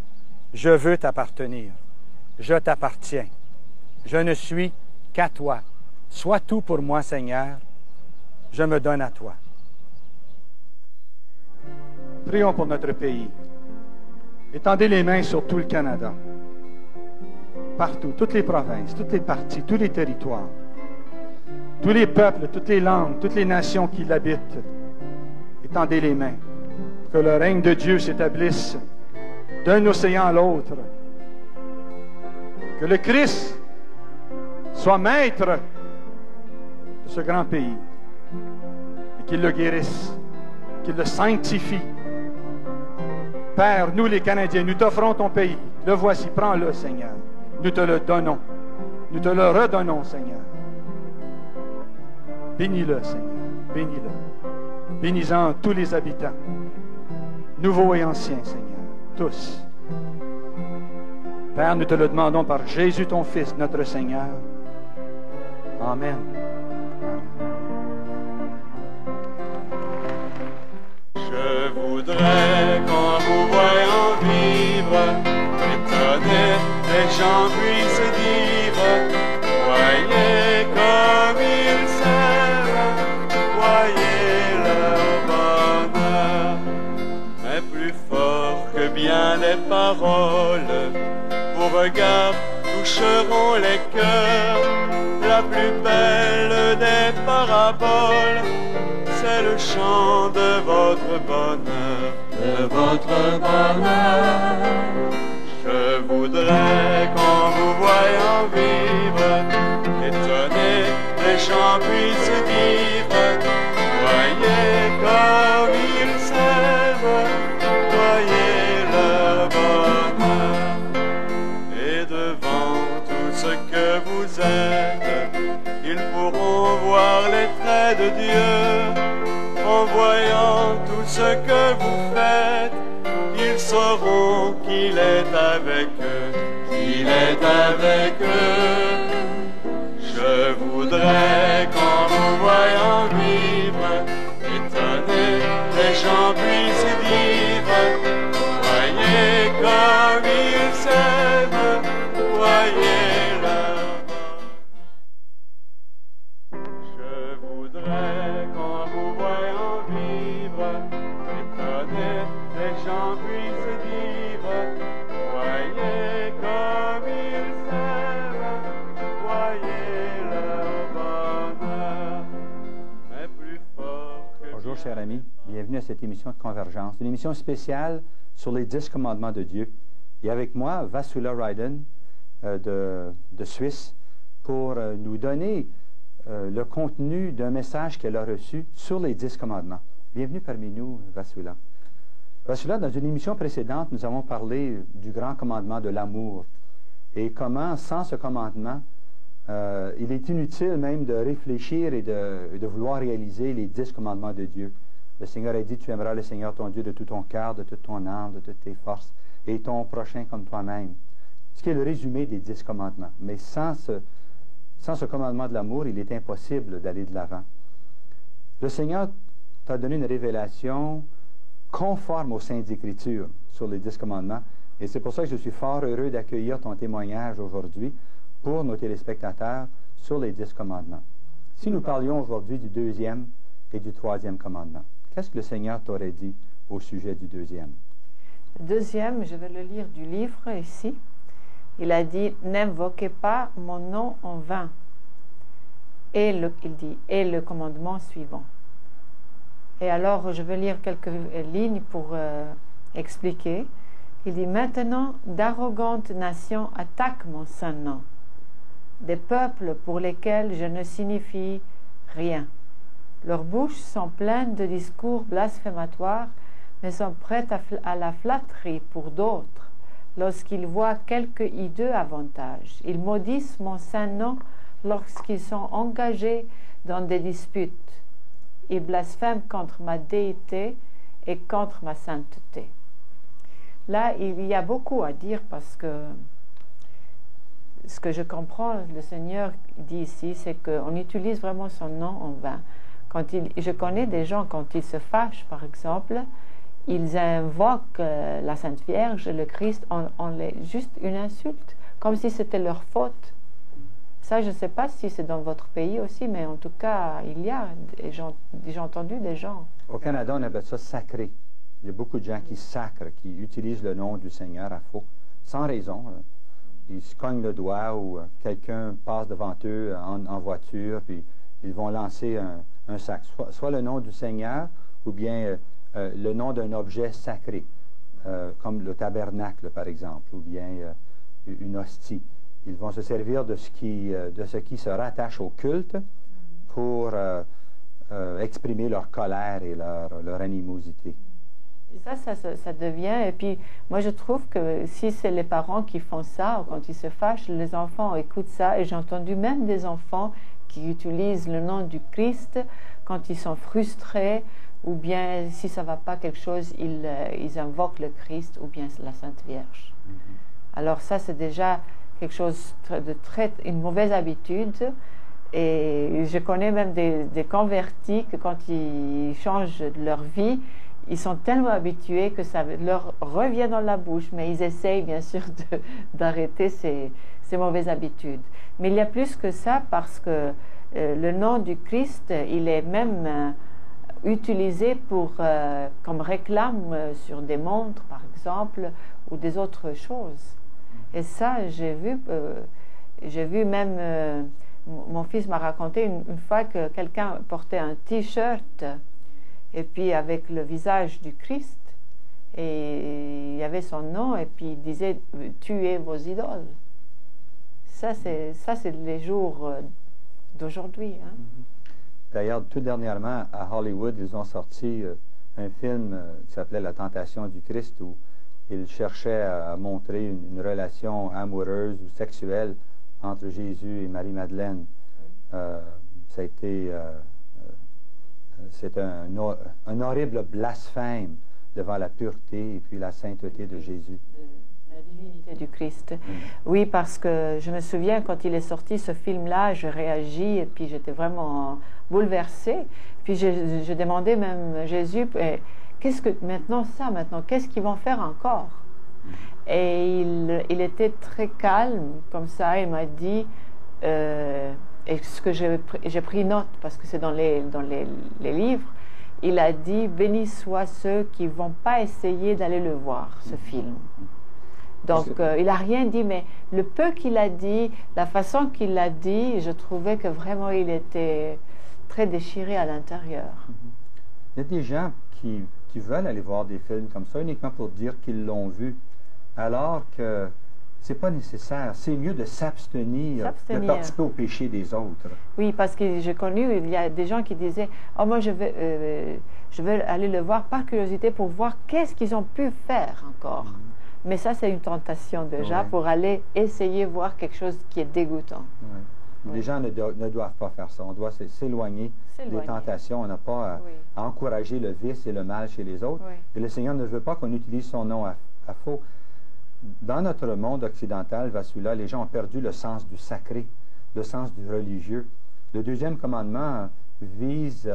B: Je veux t'appartenir. Je t'appartiens. Je ne suis qu'à toi. Sois tout pour moi, Seigneur. Je me donne à toi. Prions pour notre pays. Étendez les mains sur tout le Canada. Partout, toutes les provinces, toutes les parties, tous les territoires. Tous les peuples, toutes les langues, toutes les nations qui l'habitent. Étendez les mains. Que le règne de Dieu s'établisse d'un océan à l'autre. Que le Christ soit maître de ce grand pays et qu'il le guérisse, qu'il le sanctifie. Père, nous les Canadiens, nous t'offrons ton pays. Le voici, prends-le, Seigneur. Nous te le donnons. Nous te le redonnons, Seigneur. Bénis-le, Seigneur. Bénis-le. Bénis-en tous les habitants, nouveaux et anciens, Seigneur. Tous. Père, nous te le demandons par Jésus, ton Fils, notre Seigneur. Amen.
A: Je voudrais qu'en vous voyant vivre, étonné, les gens puissent dire, voyez comme ils s'aiment, voyez leur bonheur. Mais plus fort que bien des paroles, vos regards toucheront les cœurs. La plus belle des paraboles, c'est le chant de votre bonheur, de votre bonheur. Je voudrais qu'en vous voyant vivre, étonné, les gens puissent dire, voyez comme ils s'aiment, voyez leur bonheur. Et devant tout ce que vous êtes, ils pourront voir les traits de Dieu. En voyant tout ce que vous faites, ils sauront qu'il est avec eux, qu'il est avec eux. Je voudrais qu'en vous voyant vivre, étonné, les gens puissent dire, voyez comme ils s'aiment, voyez leur bonheur. Je voudrais qu'en vous voyant vivre, étonné, les gens puissent dire, voyez comme ils s'aiment, voyez leur bonheur. Mais plus fort que...
B: Bonjour, chers amis. Bienvenue à cette émission de Convergence, une émission spéciale sur les 10 commandements de Dieu. Et avec moi, Vasula Ryden de Suisse pour nous donner le contenu d'un message qu'elle a reçu sur les 10 commandements. Bienvenue parmi nous, Vasula. Vasula, dans une émission précédente, nous avons parlé du grand commandement de l'amour et comment, sans ce commandement, il est inutile même de réfléchir et de vouloir réaliser les 10 commandements de Dieu. Le Seigneur a dit, tu aimeras le Seigneur ton Dieu de tout ton cœur, de toute ton âme, de toutes tes forces, et ton prochain comme toi-même. Ce qui est le résumé des 10 commandements. Mais sans ce commandement de l'amour, il est impossible d'aller de l'avant. Le Seigneur t'a donné une révélation conforme aux Saintes Écritures sur les 10 commandements. Et c'est pour ça que je suis fort heureux d'accueillir ton témoignage aujourd'hui pour nos téléspectateurs sur les 10 commandements. Si nous parlions aujourd'hui du 2e et du 3e commandement, qu'est-ce que le Seigneur t'aurait dit au sujet du 2e?
C: Le 2e, je vais le lire du livre ici. Il a dit, n'invoquez pas mon nom en vain. Et il dit, et le commandement suivant. Et alors, je vais lire quelques lignes pour expliquer. Il dit, maintenant, d'arrogantes nations attaquent mon saint nom, des peuples pour lesquels je ne signifie rien. Leurs bouches sont pleines de discours blasphématoires, mais sont prêtes à la flatterie pour d'autres. Lorsqu'ils voient quelque hideux avantage, ils maudissent mon saint nom lorsqu'ils sont engagés dans des disputes. Ils blasphèment contre ma déité et contre ma sainteté. Là, il y a beaucoup à dire parce que ce que je comprends, le Seigneur dit ici, c'est qu'on utilise vraiment son nom en vain. Je connais des gens, quand ils se fâchent, par exemple, ils invoquent la Sainte Vierge, le Christ, juste une insulte, comme si c'était leur faute. Ça, je ne sais pas si c'est dans votre pays aussi, mais en tout cas, il y a, j'ai entendu des gens.
B: Au Canada, on appelle ça sacré. Il y a beaucoup de gens qui sacrent, qui utilisent le nom du Seigneur à faux, sans raison. Ils se cognent le doigt ou quelqu'un passe devant eux en voiture, puis ils vont lancer un sac. Soit le nom du Seigneur ou bien le nom d'un objet sacré, comme le tabernacle, par exemple, ou bien une hostie. Ils vont se servir de ce qui se rattache au culte pour exprimer leur colère et leur animosité.
C: Et ça devient, et puis moi je trouve que si c'est les parents qui font ça, quand ils se fâchent, les enfants écoutent ça, et j'ai entendu même des enfants qui utilisent le nom du Christ quand ils sont frustrés, ou bien si ça ne va pas quelque chose, ils invoquent le Christ ou bien la Sainte Vierge. Alors ça c'est déjà quelque chose une mauvaise habitude, et je connais même des convertis que quand ils changent leur vie, ils sont tellement habitués que ça leur revient dans la bouche, mais ils essayent bien sûr d'arrêter ces mauvaises habitudes. Mais il y a plus que ça, parce que le nom du Christ, il est même utilisé comme réclame sur des montres, par exemple, ou des autres choses. Et ça, j'ai vu même, mon fils m'a raconté une fois que quelqu'un portait un t-shirt, et puis avec le visage du Christ, et il y avait son nom, et puis il disait « tuez vos idoles ». Ça, c'est les jours d'aujourd'hui. Hein.
B: D'ailleurs, tout dernièrement, à Hollywood, ils ont sorti un film qui s'appelait « La tentation du Christ », où ils cherchaient à montrer une relation amoureuse ou sexuelle entre Jésus et Marie-Madeleine. Ça a été... c'est un horrible blasphème devant la pureté et puis la sainteté de Jésus.
C: La divinité du Christ. Oui, parce que je me souviens quand il est sorti ce film-là, je réagis et puis j'étais vraiment bouleversée. Puis je demandais même à Jésus, qu'est-ce que maintenant, qu'est-ce qu'ils vont faire encore? Et il était très calme, comme ça, il m'a dit... et ce que j'ai pris note, parce que c'est dans les livres, il a dit « Bénis soient ceux qui ne vont pas essayer d'aller le voir, ce film ». Donc, il n'a rien dit, mais le peu qu'il a dit, la façon qu'il l'a dit, je trouvais que vraiment il était très déchiré à l'intérieur.
B: Il y a des gens qui veulent aller voir des films comme ça uniquement pour dire qu'ils l'ont vu, alors que c'est pas nécessaire. C'est mieux de s'abstenir, de participer au péché des autres.
C: Oui, parce que j'ai connu, il y a des gens qui disaient « Oh, moi, je veux aller le voir par curiosité pour voir qu'est-ce qu'ils ont pu faire encore. Mais ça, c'est une tentation déjà pour aller essayer voir quelque chose qui est dégoûtant.
B: Les gens ne doivent pas faire ça. On doit s'éloigner des tentations. On n'a pas à encourager le vice et le mal chez les autres. Et le Seigneur ne veut pas qu'on utilise son nom à faux. Dans notre monde occidental, Vassula, les gens ont perdu le sens du sacré, le sens du religieux. Le deuxième commandement vise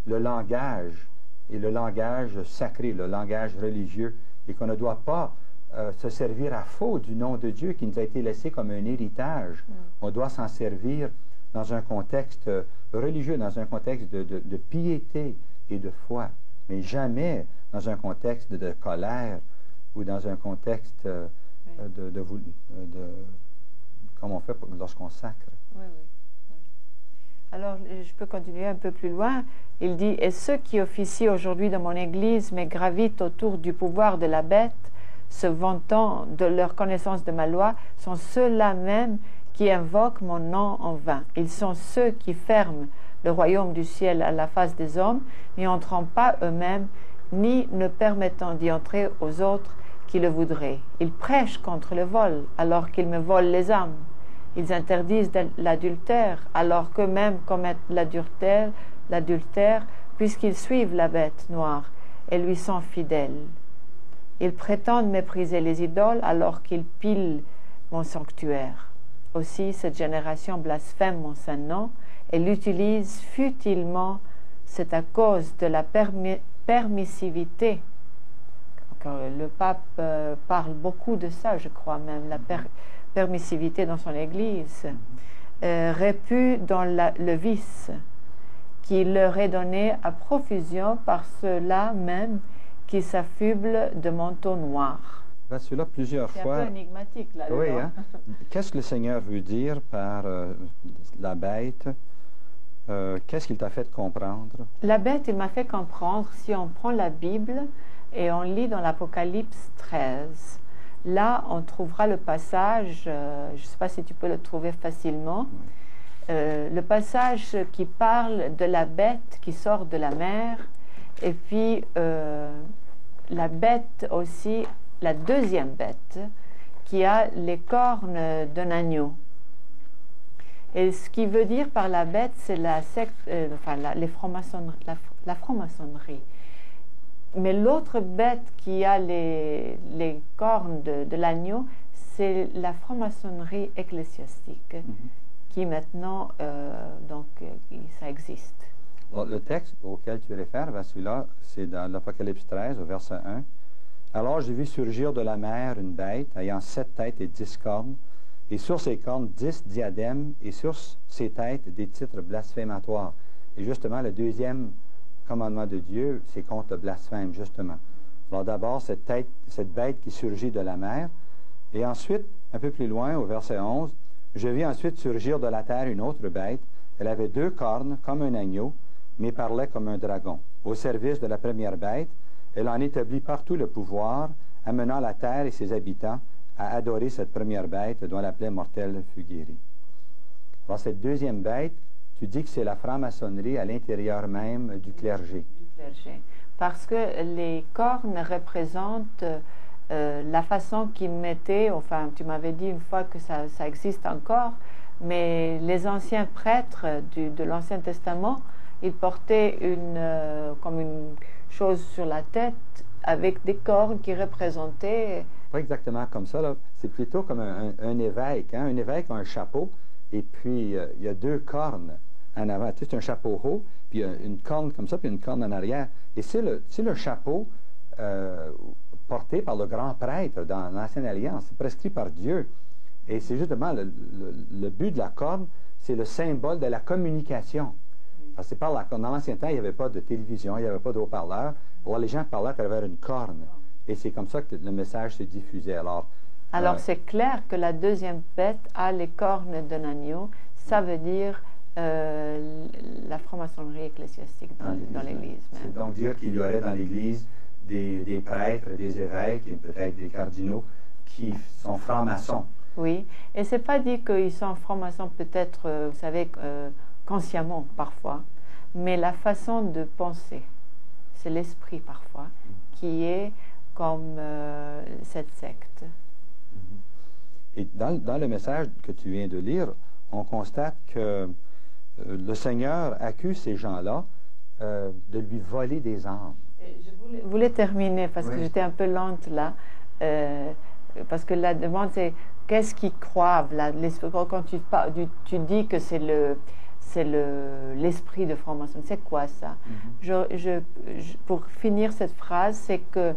B: le langage, et le langage sacré, le langage religieux, et qu'on ne doit pas se servir à faux du nom de Dieu qui nous a été laissé comme un héritage. On doit s'en servir dans un contexte religieux, dans un contexte de piété et de foi, mais jamais dans un contexte de colère ou dans un contexte comme on fait lorsqu'on sacre.
C: Alors, je peux continuer un peu plus loin. Il dit « Et ceux qui officient aujourd'hui dans mon Église, mais gravitent autour du pouvoir de la bête, se vantant de leur connaissance de ma loi, sont ceux-là même qui invoquent mon nom en vain. Ils sont ceux qui ferment le royaume du ciel à la face des hommes, n'y entrant pas eux-mêmes, ni ne permettant d'y entrer aux autres qui le voudraient. Ils prêchent contre le vol, alors qu'ils me volent les âmes. Ils interdisent l'adultère, alors qu'eux-mêmes commettent l'adultère, puisqu'ils suivent la bête noire et lui sont fidèles. Ils prétendent mépriser les idoles, alors qu'ils pillent mon sanctuaire. Aussi, cette génération blasphème mon saint nom et l'utilise futilement. C'est à cause de la permissivité le pape parle beaucoup de ça, je crois même, la permissivité dans son Église, réput dans le vice, qui leur est donné à profusion par ceux-là même qui s'affublent de manteaux noirs.
B: Celui-là, plusieurs
C: C'est
B: fois.
C: un peu énigmatique, là.
B: Oui, hein? Qu'est-ce que le Seigneur veut dire par la bête? Qu'est-ce qu'il t'a fait comprendre?
C: La bête, il m'a fait comprendre, si on prend la Bible et on lit dans l'Apocalypse 13, là, on trouvera le passage, je ne sais pas si tu peux le trouver facilement, le passage qui parle de la bête qui sort de la mer, et puis la bête aussi, la deuxième bête, qui a les cornes d'un agneau. Et ce qui veut dire par la bête, c'est la secte, la franc-maçonnerie. Mais l'autre bête qui a les cornes de l'agneau, c'est la franc-maçonnerie ecclésiastique, qui maintenant, ça existe.
B: Alors, le texte auquel tu réfères, celui-là, c'est dans l'Apocalypse 13, au verset 1. Alors j'ai vu surgir de la mer une bête ayant 7 têtes et 10 cornes, et sur ses cornes 10 diadèmes, et sur ses têtes des titres blasphématoires. Et justement, le deuxième commandement de Dieu, c'est contre le blasphème, justement. Alors d'abord, cette bête qui surgit de la mer, et ensuite, un peu plus loin, au verset 11, je vis ensuite surgir de la terre une autre bête. Elle avait 2 cornes, comme un agneau, mais parlait comme un dragon. Au service de la première bête, elle en établit partout le pouvoir, amenant la terre et ses habitants à adorer cette première bête dont la plaie mortelle fut guérie. Alors cette deuxième bête, tu dis que c'est la franc-maçonnerie à l'intérieur même du clergé.
C: Du clergé. Parce que les cornes représentent la façon qu'ils mettaient, enfin tu m'avais dit une fois que ça existe encore, mais les anciens prêtres de l'Ancien Testament, ils portaient comme une chose sur la tête avec des cornes qui représentaient...
B: Pas exactement comme ça, là. C'est plutôt comme un évêque. Hein? Un évêque a un chapeau et puis il y a 2 cornes en avant. Tu sais, c'est un chapeau haut, puis une corne comme ça, puis une corne en arrière. Et c'est le chapeau porté par le grand prêtre dans l'Ancienne Alliance. C'est prescrit par Dieu. Et c'est justement le but de la corne, c'est le symbole de la communication. Parce que dans l'ancien temps, il n'y avait pas de télévision, il n'y avait pas de haut-parleur. Alors les gens parlaient à travers une corne. Et c'est comme ça que le message se diffusait. Alors
C: c'est clair que la deuxième bête a les cornes d'un agneau. Ça veut dire la franc-maçonnerie ecclésiastique dans l'Église.
B: C'est donc dire qu'il y aurait dans l'Église des prêtres, des évêques et peut-être des cardinaux qui sont francs-maçons.
C: Oui, et c'est pas dit qu'ils sont francs-maçons peut-être, vous savez, consciemment parfois, mais la façon de penser, c'est l'esprit parfois, qui est comme cette secte.
B: Et dans le message que tu viens de lire, on constate que le Seigneur accuse ces gens-là de lui voler des âmes.
C: Je voulais terminer parce que j'étais un peu lente là, parce que la demande c'est qu'est-ce qu'ils croient là, quand tu dis que c'est l'esprit de franc-maçon, c'est quoi ça? Pour finir cette phrase, c'est que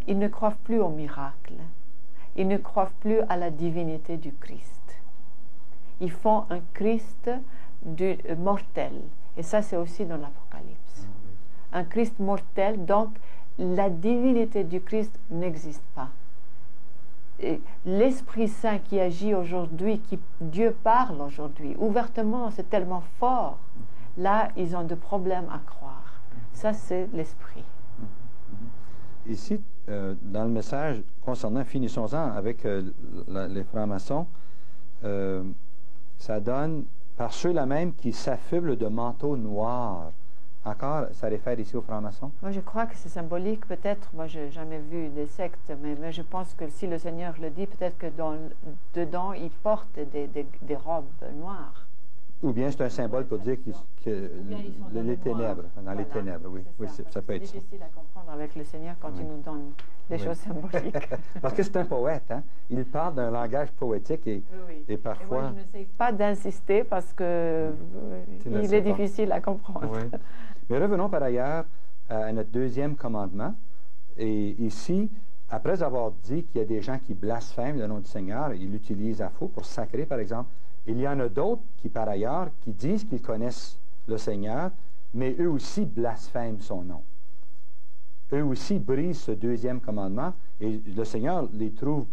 C: ils ne croient plus au miracle, ils ne croient plus à la divinité du Christ. Ils font un Christ mortel, et ça c'est aussi dans l'Apocalypse. Un Christ mortel, donc la divinité du Christ n'existe pas. L'Esprit Saint qui agit aujourd'hui, Dieu parle aujourd'hui, ouvertement, c'est tellement fort. Là, ils ont des problèmes à croire. Ça, c'est l'Esprit.
B: Ici, dans le message concernant, finissons-en avec les francs-maçons, ça donne, par ceux-là même qui s'affublent de manteaux noirs. Encore, ça réfère ici aux francs-maçons?
C: Moi, je crois que c'est symbolique, peut-être. Moi, je n'ai jamais vu des sectes, mais je pense que si le Seigneur le dit, peut-être que dedans, ils portent des robes noires.
B: Ou bien c'est un symbole pour dire que les ténèbres, dans les ténèbres, oui. Oui, ça peut être ça.
C: C'est difficile à comprendre avec le Seigneur quand il nous donne des choses symboliques.
B: Parce que c'est un poète, hein? Il parle d'un langage poétique et parfois...
C: Et moi, je n'essaie pas d'insister parce que il est difficile à comprendre.
B: Oui. Mais revenons par ailleurs à notre deuxième commandement.
D: Et ici, après avoir dit qu'il y a des gens qui blasphèment le nom du Seigneur, ils l'utilisent à faux pour sacrer, par exemple. Il y en a d'autres qui, par ailleurs, qui disent qu'ils connaissent le Seigneur, mais eux aussi blasphèment son nom. Eux aussi brisent ce deuxième commandement, et le Seigneur les trouve,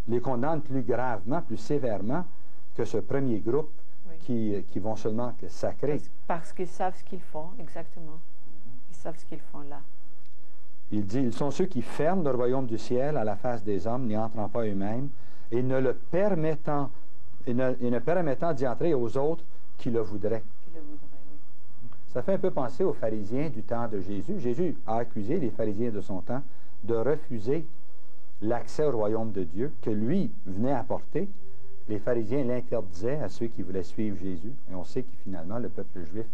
D: les condamne plus gravement, plus sévèrement que ce premier groupe qui vont seulement sacrer.
C: Parce qu'ils savent ce qu'ils font, exactement. Ils savent ce qu'ils font là.
D: Il dit, ils sont ceux qui ferment le royaume du ciel à la face des hommes, n'y entrant pas eux-mêmes, et ne permettant d'y entrer aux autres qui le voudraient. Ça fait un peu penser aux pharisiens du temps de Jésus. Jésus a accusé les pharisiens de son temps de refuser l'accès au royaume de Dieu que lui venait apporter. Les pharisiens l'interdisaient à ceux qui voulaient suivre Jésus. Et on sait que finalement, le peuple juif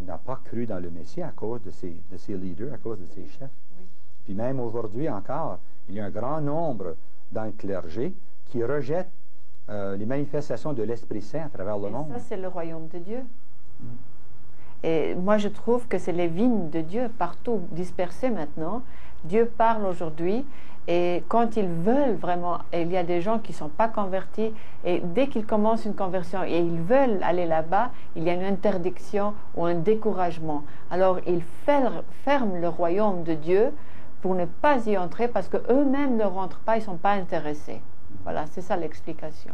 D: n'a pas cru dans le Messie à cause de ses leaders, à cause de ses chefs. Oui. Puis même aujourd'hui encore, il y a un grand nombre dans le clergé qui rejettent les manifestations de l'Esprit Saint à travers le monde.
C: Ça, c'est le royaume de Dieu. Et moi, je trouve que c'est les vignes de Dieu partout dispersées maintenant. Dieu parle aujourd'hui. Et quand ils veulent vraiment, et il y a des gens qui ne sont pas convertis, et dès qu'ils commencent une conversion et ils veulent aller là-bas, il y a une interdiction ou un découragement. Alors ils ferment le royaume de Dieu pour ne pas y entrer parce qu'eux-mêmes ne rentrent pas, ils ne sont pas intéressés. Voilà, c'est ça l'explication.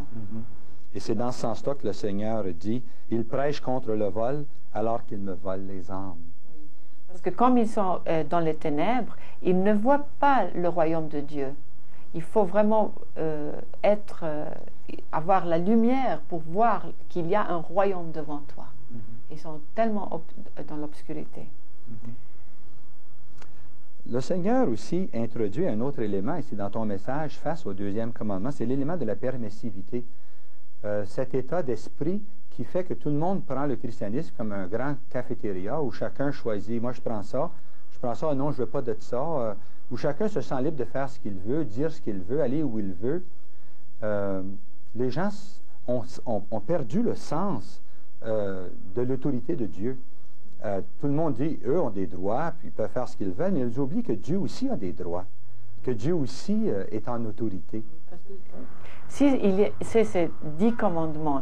D: Et c'est dans ce sens-là que le Seigneur dit, ils prêchent contre le vol alors qu'ils me volent les âmes.
C: Parce que comme ils sont dans les ténèbres, ils ne voient pas le royaume de Dieu. Il faut vraiment avoir la lumière pour voir qu'il y a un royaume devant toi. Ils sont tellement dans l'obscurité.
D: Le Seigneur aussi introduit un autre élément ici dans ton message face au deuxième commandement, c'est l'élément de la permissivité. Cet état d'esprit qui fait que tout le monde prend le christianisme comme un grand cafétéria où chacun choisit, moi je prends ça, non, je ne veux pas de ça, où chacun se sent libre de faire ce qu'il veut, dire ce qu'il veut, aller où il veut. Les gens ont perdu le sens de l'autorité de Dieu. Tout le monde dit, eux ont des droits, puis ils peuvent faire ce qu'ils veulent, mais ils oublient que Dieu aussi a des droits, que Dieu aussi est en autorité.
C: Si c'est ces 10 commandements,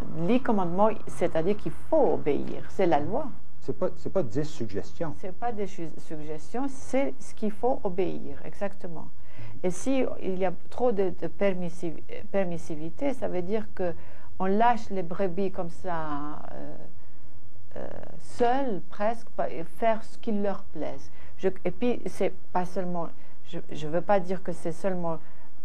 C: c'est-à-dire qu'il faut obéir, c'est la loi.
D: C'est pas 10 suggestions.
C: Ce n'est pas des suggestions, c'est ce qu'il faut obéir, exactement. Et si il y a trop de permissivité, ça veut dire qu'on lâche les brebis comme ça, seuls presque, faire ce qui leur plaise. Et puis, c'est pas seulement, je ne veux pas dire que c'est seulement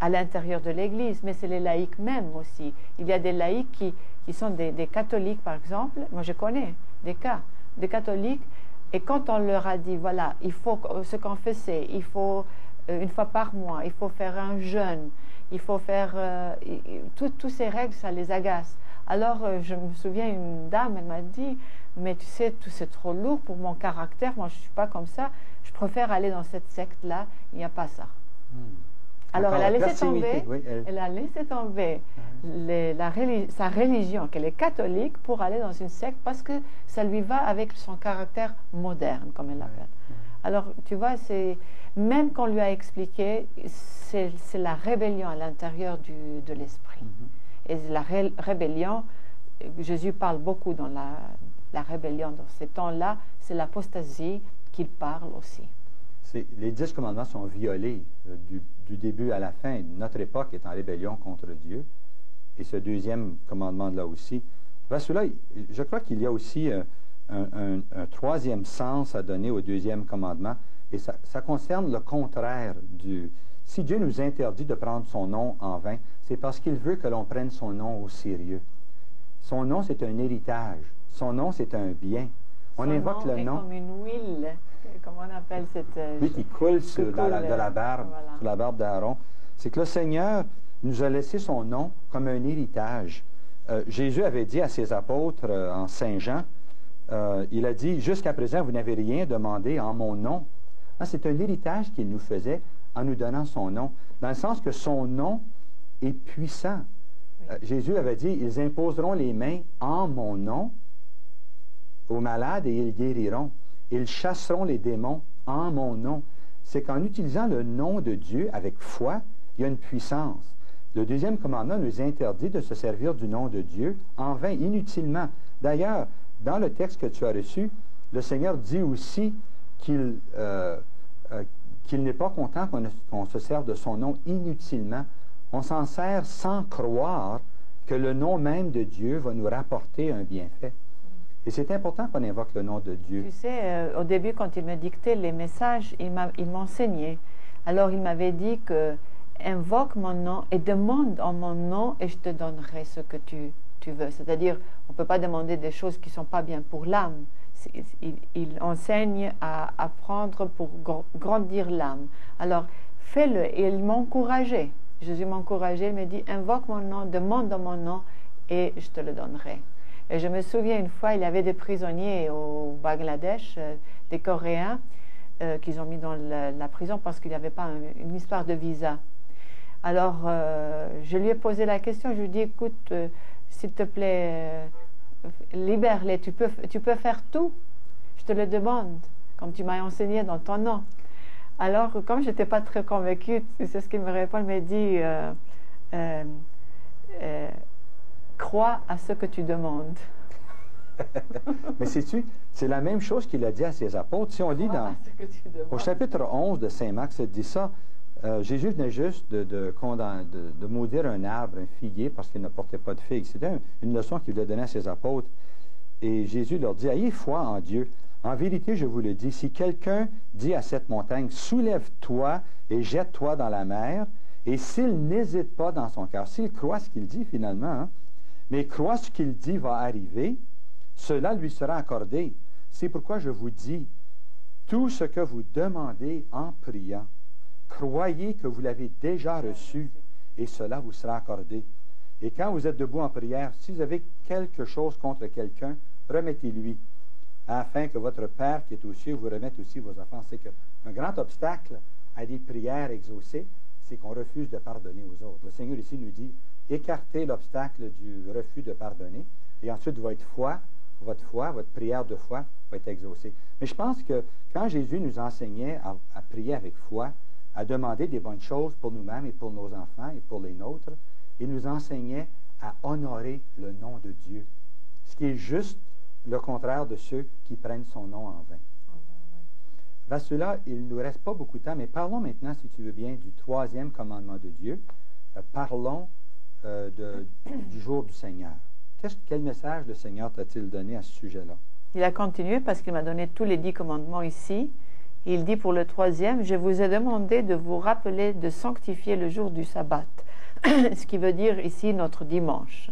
C: à l'intérieur de l'Église, mais c'est les laïcs même aussi. Il y a des laïcs qui sont des catholiques, par exemple. Moi, je connais des cas, des catholiques. Et quand on leur a dit, voilà, il faut se confesser, il faut une fois par mois, il faut faire un jeûne, il faut faire... toutes ces règles, ça les agace. Alors, je me souviens, une dame, elle m'a dit, mais tu sais, c'est trop lourd pour mon caractère, moi, je ne suis pas comme ça, je préfère aller dans cette secte-là, il n'y a pas ça. Alors, elle a laissé tomber, sa religion, qu'elle est catholique, pour aller dans une secte parce que ça lui va avec son caractère moderne, comme elle l'appelle. Alors, tu vois, même qu'on lui a expliqué, c'est la rébellion à l'intérieur de l'esprit. Et la rébellion, Jésus parle beaucoup dans la rébellion dans ces temps-là, c'est l'apostasie qu'il parle aussi.
D: Les 10 commandements sont violés du début à la fin. Notre époque est en rébellion contre Dieu. Et ce deuxième commandement-là aussi. Je crois qu'il y a aussi un troisième sens à donner au deuxième commandement. Et ça concerne le contraire Si Dieu nous interdit de prendre son nom en vain, c'est parce qu'il veut que l'on prenne son nom au sérieux. Son nom, c'est un héritage. Son nom, c'est un bien. On invoque le nom.
C: Comme une huile. Comment on appelle cette...
D: Oui, qui coule de la barbe, voilà. Sur la barbe d'Aaron. C'est que le Seigneur nous a laissé son nom comme un héritage. Jésus avait dit à ses apôtres en Saint Jean, il a dit, « Jusqu'à présent, vous n'avez rien demandé en mon nom. » C'est un héritage qu'il nous faisait en nous donnant son nom, dans le sens que son nom est puissant. Oui. Jésus avait dit, « Ils imposeront les mains en mon nom aux malades et ils guériront. Ils chasseront les démons en mon nom. » c'est qu'en utilisant le nom de Dieu avec foi, il y a une puissance. Le deuxième commandement nous interdit de se servir du nom de Dieu en vain, inutilement. D'ailleurs, dans le texte que tu as reçu, le Seigneur dit aussi qu'il n'est pas content qu'on se serve de son nom inutilement. On s'en sert sans croire que le nom même de Dieu va nous rapporter un bienfait. Et c'est important qu'on invoque le nom de Dieu.
C: Tu sais, au début, quand il me dictait les messages, il m'enseignait. Alors, il m'avait dit que invoque mon nom et demande en mon nom et je te donnerai ce que tu veux. C'est-à-dire, on ne peut pas demander des choses qui ne sont pas bien pour l'âme. Il enseigne à apprendre pour grandir l'âme. Alors, fais-le. Et il m'encourageait. Jésus m'encourageait, il me dit, invoque mon nom, demande en mon nom et je te le donnerai. Et je me souviens une fois, il y avait des prisonniers au Bangladesh, des Coréens, qu'ils ont mis dans la prison parce qu'il n'y avait pas une histoire de visa. Alors, je lui ai posé la question, je lui ai dit, écoute, s'il te plaît, libère-les, tu peux faire tout, je te le demande, comme tu m'as enseigné dans ton nom. Alors, comme je n'étais pas très convaincue, c'est ce qu'il me répond, il m'a dit, crois à ce que tu demandes.
D: Mais sais-tu, c'est la même chose qu'il a dit à ses apôtres. Si on lit au chapitre 11 de Saint Marc, ça dit ça, Jésus venait juste de maudire un arbre, un figuier, parce qu'il ne portait pas de figues. C'était une leçon qu'il voulait donner à ses apôtres. Et Jésus leur dit, ayez foi en Dieu. En vérité, je vous le dis, si quelqu'un dit à cette montagne, soulève-toi et jette-toi dans la mer, et s'il n'hésite pas dans son cœur, s'il croit ce qu'il dit finalement, hein, mais croit ce qu'il dit va arriver, cela lui sera accordé. C'est pourquoi je vous dis, tout ce que vous demandez en priant, croyez que vous l'avez déjà reçu, et cela vous sera accordé. Et quand vous êtes debout en prière, si vous avez quelque chose contre quelqu'un, remettez-lui, afin que votre Père qui est aux cieux vous remette aussi vos offenses. C'est qu'un grand obstacle à des prières exaucées, c'est qu'on refuse de pardonner aux autres. Le Seigneur ici nous dit, écartez l'obstacle du refus de pardonner, et ensuite votre prière de foi va être exaucée. Mais je pense que quand Jésus nous enseignait à prier avec foi, à demander des bonnes choses pour nous-mêmes et pour nos enfants et pour les nôtres, il nous enseignait à honorer le nom de Dieu, ce qui est juste le contraire de ceux qui prennent son nom en vain. Vasula, il ne nous reste pas beaucoup de temps, mais parlons maintenant, si tu veux bien, du troisième commandement de Dieu. Parlons du jour du Seigneur. Quel message le Seigneur t'a-t-il donné à ce sujet-là? Il a continué parce qu'il m'a donné tous les 10 commandements ici. Il dit pour le troisième, je vous ai demandé de vous rappeler de sanctifier le jour du sabbat, ce qui veut dire ici notre dimanche.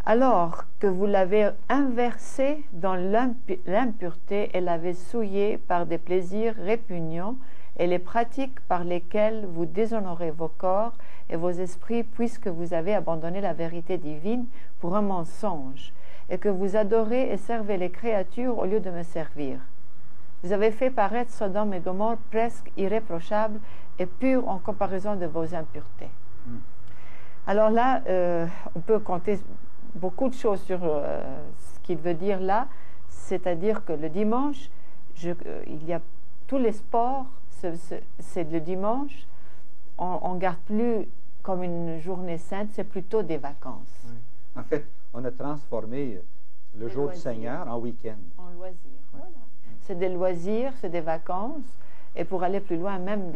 D: Alors que vous l'avez inversé dans l'impureté et l'avez souillé par des plaisirs répugnants et les pratiques par lesquelles vous déshonorez vos corps et vos esprits, puisque vous avez abandonné la vérité divine pour un mensonge, et que vous adorez et servez les créatures au lieu de me servir. Vous avez fait paraître Sodome et Gomorrhe presque irréprochables et purs en comparaison de vos impuretés. Alors là, on peut compter beaucoup de choses sur ce qu'il veut dire là, c'est-à-dire que le dimanche, il y a tous les sports, c'est le dimanche, on ne garde plus comme une journée sainte, c'est plutôt des vacances. Oui. En fait, on a transformé le jour du Seigneur en week-end.
C: En loisir, oui. Voilà. C'est des loisirs, c'est des vacances, et pour aller plus loin, même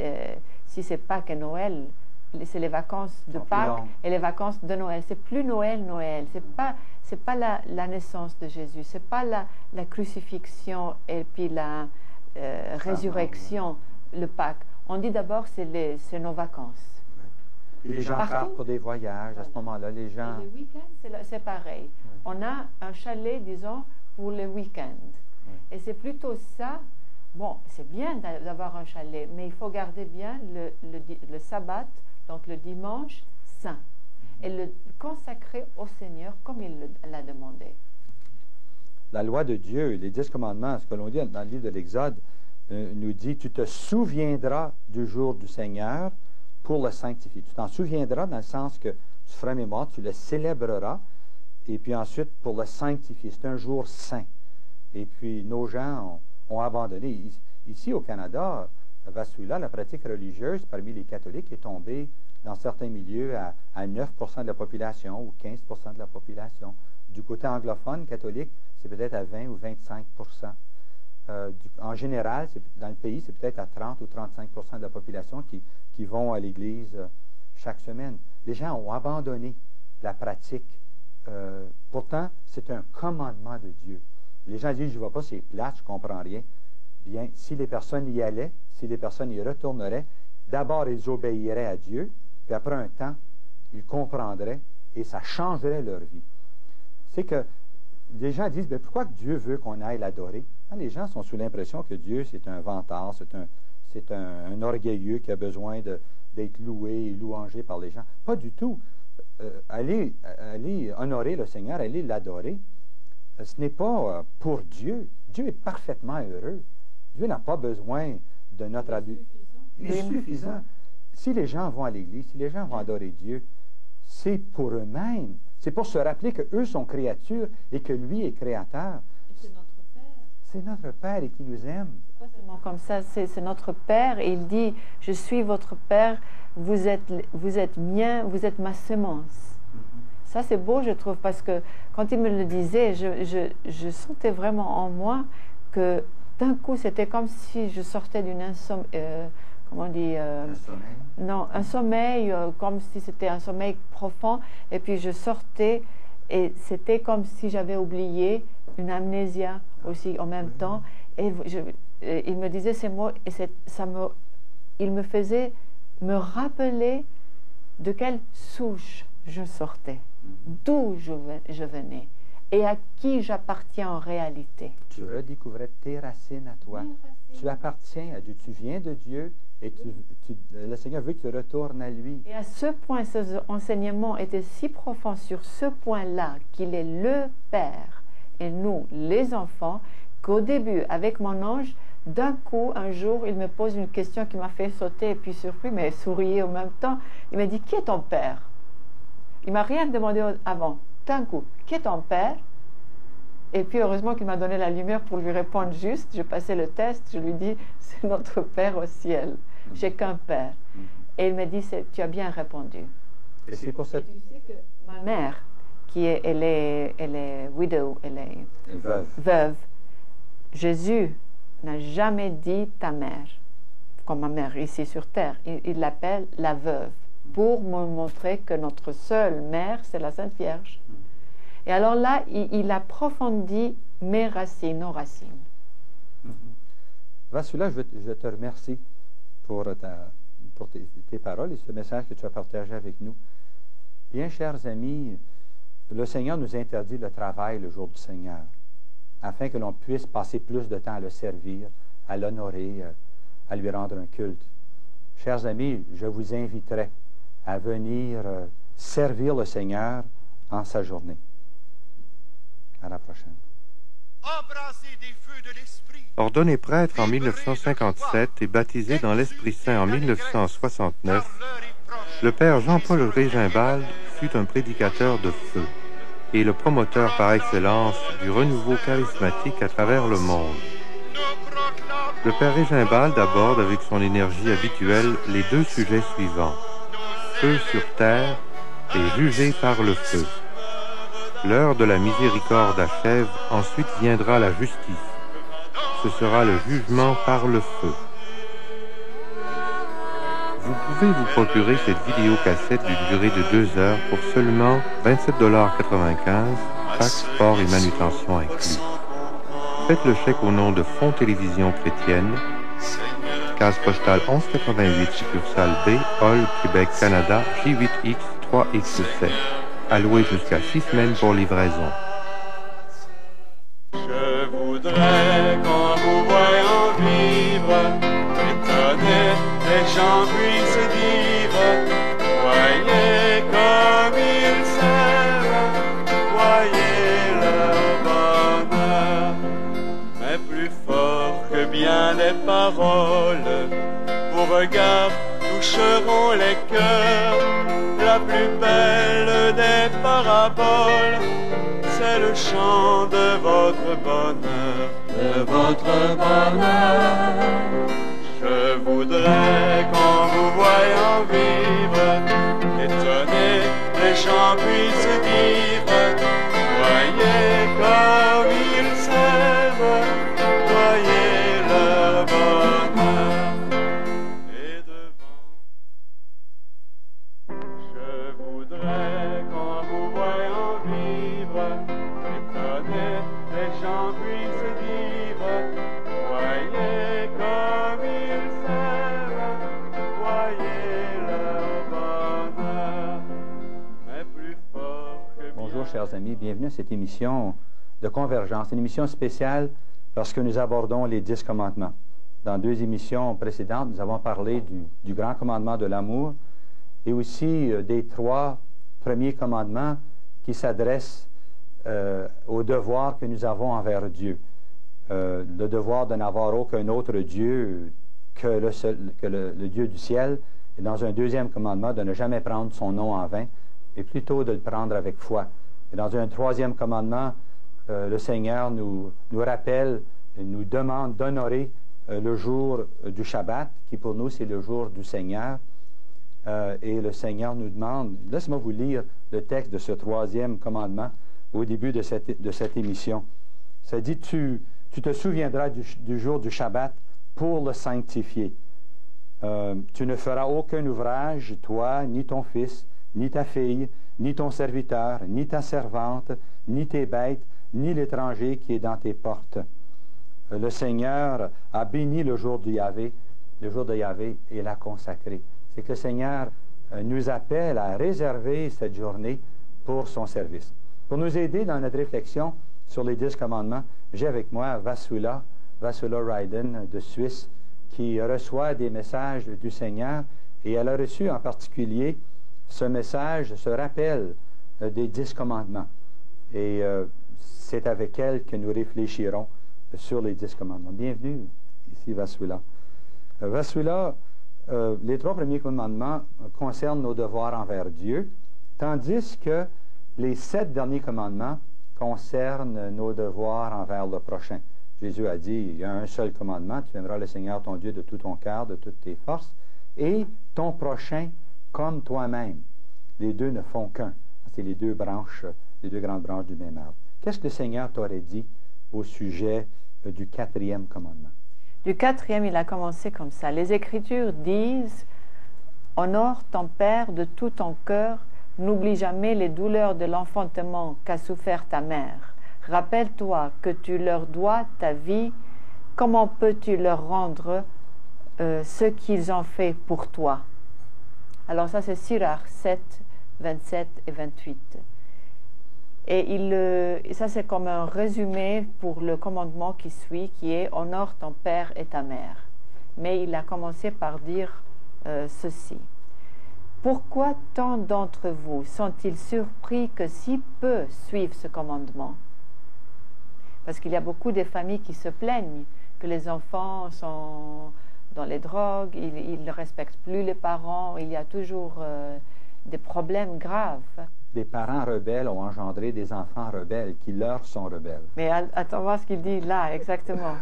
C: si c'est Pâques et Noël, c'est les vacances de Pâques et les vacances de Noël. C'est plus Noël. C'est pas la naissance de Jésus. C'est pas la crucifixion et puis la résurrection, le Pâques. On dit d'abord c'est nos vacances.
D: Les gens partent pour des voyages à ce moment-là. Les gens.
C: Et les week-ends, c'est pareil. Oui. On a un chalet, disons, pour le week-end. Oui. Et c'est plutôt ça. Bon, c'est bien d'avoir un chalet, mais il faut garder bien le sabbat, donc le dimanche saint, et le consacrer au Seigneur comme il l'a demandé.
D: La loi de Dieu, les 10 commandements, ce que l'on dit dans le livre de l'Exode, nous dit, tu te souviendras du jour du Seigneur pour le sanctifier. Tu t'en souviendras dans le sens que tu feras mémoire, tu le célébreras, et puis ensuite pour le sanctifier. C'est un jour saint. Et puis nos gens ont abandonné. Ici au Canada, Vassula, la pratique religieuse parmi les catholiques est tombée dans certains milieux à 9 de la population ou 15 de la population. Du côté anglophone catholique, c'est peut-être à 20 ou 25 en général, dans le pays, c'est peut-être à 30 ou 35 de la population qui vont à l'Église chaque semaine. Les gens ont abandonné la pratique. Pourtant, c'est un commandement de Dieu. Les gens disent, je ne vais pas, c'est plate, je ne comprends rien. Bien, si les personnes y allaient, si les personnes y retourneraient, d'abord, ils obéiraient à Dieu, puis après un temps, ils comprendraient et ça changerait leur vie. C'est que les gens disent, mais pourquoi Dieu veut qu'on aille l'adorer? Les gens sont sous l'impression que Dieu, c'est un vantard, c'est un orgueilleux qui a besoin d'être loué et louangé par les gens. Pas du tout. Aller honorer le Seigneur, aller l'adorer, ce n'est pas pour Dieu. Dieu est parfaitement heureux. Dieu n'a pas besoin de notre abus. Il est suffisant. Si les gens vont à l'Église, si les gens vont adorer Dieu, c'est pour eux-mêmes. C'est pour se rappeler qu'eux sont créatures et que lui est créateur.
C: C'est notre Père.
D: C'est notre Père et qui nous aime.
C: C'est pas seulement comme ça, c'est notre Père et il dit, je suis votre Père, vous êtes mien, vous êtes ma semence. Ça, c'est beau, je trouve, parce que quand il me le disait, je sentais vraiment en moi que d'un coup, c'était comme si je sortais d'une comment on dit
D: Un sommeil.
C: Non, un sommeil, comme si c'était un sommeil profond, et puis je sortais, et c'était comme si j'avais oublié une amnésia aussi en même temps, et il me disait ces mots, et il me faisait me rappeler de quelle souche je sortais, d'où je venais, et à qui j'appartiens en réalité.
D: Tu redécouvrais tes racines à toi. Tu appartiens à Dieu, tu viens de Dieu, et le Seigneur veut que tu retournes à lui.
C: Et à ce point, ce enseignement était si profond sur ce point-là, qu'il est le Père, et nous, les enfants, qu'au début, avec mon ange, d'un coup, un jour, il me pose une question qui m'a fait sauter, et puis surpris, mais sourire en même temps. Il m'a dit, qui est ton Père? Il ne m'a rien demandé avant. D'un coup, qui est ton Père? Et puis, heureusement qu'il m'a donné la lumière pour lui répondre juste. Je passais le test, je lui dis, c'est notre Père au ciel. J'ai qu'un Père. Et il m'a dit, tu as bien répondu.
D: Et c'est pour cette...
C: Et tu sais que ma mère, elle est widow, elle est veuve. Jésus n'a jamais dit ta mère, comme ma mère ici sur terre. Il l'appelle la veuve, pour me montrer que notre seule mère, c'est la Sainte Vierge. Et alors là, il approfondit mes racines, nos racines.
D: Vassula, je te remercie pour tes paroles et ce message que tu as partagé avec nous. Bien, chers amis, le Seigneur nous interdit le travail le jour du Seigneur, afin que l'on puisse passer plus de temps à le servir, à l'honorer, à lui rendre un culte. Chers amis, je vous inviterai à venir servir le Seigneur en sa journée. À la prochaine.
E: Ordonné prêtre en 1957 et baptisé dans l'Esprit Saint en 1969, le père Jean-Paul Régimbald fut un prédicateur de feu et le promoteur par excellence du renouveau charismatique à travers le monde. Le père Régimbald aborde avec son énergie habituelle les deux sujets suivants: feu sur terre et jugé par le feu. L'heure de la miséricorde achève, ensuite viendra la justice. Ce sera le jugement par le feu. Vous pouvez vous procurer cette vidéocassette d'une durée de 2 heures pour seulement 27,95 $, taxes, port et manutention inclus. Faites le chèque au nom de Fonds Télévision Chrétienne, case postale 1188, succursale B, Hall, Québec, Canada, J8X 3X7. Alloué jusqu'à 6 semaines pour livraison.
A: Je voudrais qu'en vous voyant vivre, étonné, les gens puissent dire, voyez comme ils s'aiment, voyez leur bonheur. Mais plus fort que bien des paroles, vos regards toucheront les cœurs. La plus belle des paraboles, c'est le chant de votre bonheur, de votre bonheur. Je Je voudrais qu'en vous voyant vivre, étonné, les chants puissent dire, voyez comme ils s'aiment, voyez le bonheur. Et devant, je voudrais qu'en vous voyant vivre, étonné, les chants puissent dire, voyez comme ils s'aiment, voyez le bonheur, mais plus fort que bien.
D: Bonjour, chers amis. Bienvenue à cette émission de Convergence, une émission spéciale parce que nous abordons les 10 commandements. Dans 2 émissions précédentes, nous avons parlé du grand commandement de l'amour et aussi des 3 premiers commandements qui s'adressent au devoir que nous avons envers Dieu. Le devoir de n'avoir aucun autre Dieu que le Dieu du ciel, et dans un 2e commandement, de ne jamais prendre son nom en vain, mais plutôt de le prendre avec foi. Et dans un 3e commandement, le Seigneur nous rappelle et nous demande d'honorer le jour du Shabbat, qui pour nous c'est le jour du Seigneur. Et le Seigneur nous demande, laissez-moi vous lire le texte de ce 3e commandement au début de cette émission. Ça dit, tu te souviendras du jour du Shabbat pour le sanctifier. Tu ne feras aucun ouvrage, toi, ni ton fils, ni ta fille, ni ton serviteur, ni ta servante, ni tes bêtes, ni l'étranger qui est dans tes portes. Le Seigneur a béni le jour de Yahvé, et l'a consacré. C'est que le Seigneur nous appelle à réserver cette journée pour son service. Pour nous aider dans notre réflexion sur les 10 commandements, j'ai avec moi Vasula Ryden de Suisse, qui reçoit des messages du Seigneur, et elle a reçu en particulier ce message, ce rappel des 10 commandements. Et c'est avec elle que nous réfléchirons sur les 10 commandements. Bienvenue ici, Vasula. Vasula, les 3 premiers commandements concernent nos devoirs envers Dieu, tandis que les 7 derniers commandements concernent nos devoirs envers le prochain. Jésus a dit, il y a un seul commandement, tu aimeras le Seigneur ton Dieu de tout ton cœur, de toutes tes forces, et ton prochain comme toi-même. Les 2 ne font qu'un. C'est les 2 branches, les 2 grandes branches du même arbre. Qu'est-ce que le Seigneur t'aurait dit au sujet du 4e commandement?
C: Du 4e, il a commencé comme ça. Les Écritures disent « Honore ton Père de tout ton cœur, n'oublie jamais les douleurs de l'enfantement qu'a souffert ta mère. Rappelle-toi que tu leur dois ta vie. Comment peux-tu leur rendre ce qu'ils ont fait pour toi ?» Alors ça, c'est Sirach 7, 27 et 28. Et ça, c'est comme un résumé pour le commandement qui suit, qui est « Honore ton père et ta mère ». Mais il a commencé par dire ceci. « Pourquoi tant d'entre vous sont-ils surpris que si peu suivent ce commandement ?» Parce qu'il y a beaucoup de familles qui se plaignent que les enfants sont dans les drogues, ils ne respectent plus les parents, il y a toujours des problèmes graves.
D: Des parents rebelles ont engendré des enfants rebelles qui leur sont rebelles.
C: Mais attends, voir ce qu'il dit là, exactement.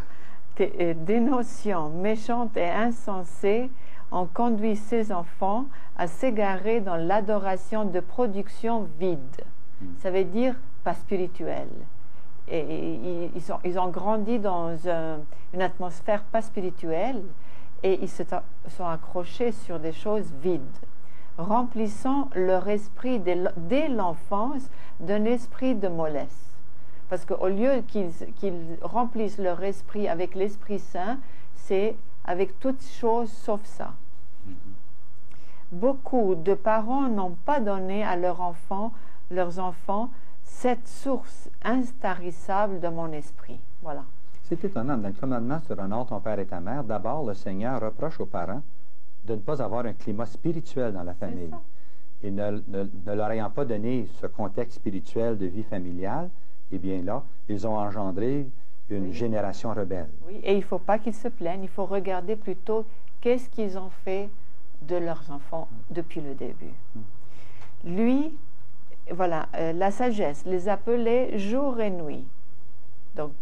C: Des notions méchantes et insensées ont conduit ces enfants à s'égarer dans l'adoration de productions vides. Ça veut dire pas spirituelles. Et ils ont grandi dans une atmosphère pas spirituelle et ils se sont accrochés sur des choses vides, remplissant leur esprit dès l'enfance d'un esprit de mollesse. Parce qu'au lieu qu'ils remplissent leur esprit avec l'Esprit Saint, c'est avec toutes choses sauf ça. Beaucoup de parents n'ont pas donné à leurs enfants cette source instarissable de mon esprit. Voilà.
D: C'est étonnant. Dans le commandement sur honore ton père et ta mère, d'abord, le Seigneur reproche aux parents de ne pas avoir un climat spirituel dans la famille. Et ne leur ayant pas donné ce contexte spirituel de vie familiale, eh bien là, ils ont engendré une génération rebelle.
C: Oui, et il ne faut pas qu'ils se plaignent, il faut regarder plutôt qu'est-ce qu'ils ont fait de leurs enfants depuis le début. Lui, voilà, la sagesse les appelait jour et nuit. Donc,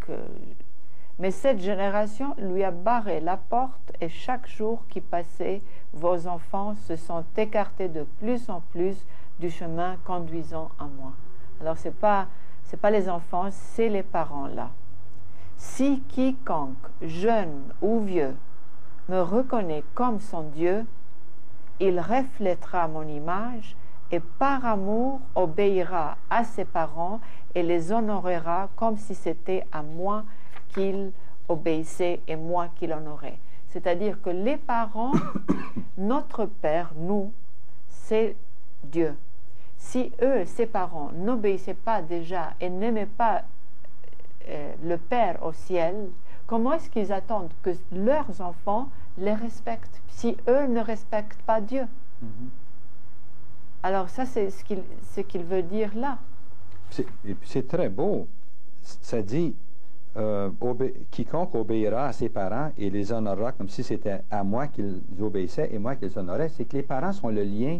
C: Mais cette génération lui a barré la porte et chaque jour qui passait, vos enfants se sont écartés de plus en plus du chemin conduisant à moi. Alors, c'est pas les enfants, c'est les parents là. Si quiconque, jeune ou vieux, me reconnaît comme son Dieu, il reflètera mon image et par amour obéira à ses parents et les honorera comme si c'était à moi qu'il obéissait et moi qu'il honorait. C'est-à-dire que les parents, notre Père, nous, c'est Dieu. Si eux, ses parents, n'obéissaient pas déjà et n'aimaient pas le Père au ciel, comment est-ce qu'ils attendent que leurs enfants les respectent si eux ne respectent pas Dieu? Alors ça, c'est ce qu'il veut dire là.
D: Et puis c'est très beau. Ça dit, quiconque obéira à ses parents et les honorera comme si c'était à moi qu'ils obéissaient et moi qu'ils honoraient. C'est que les parents sont le lien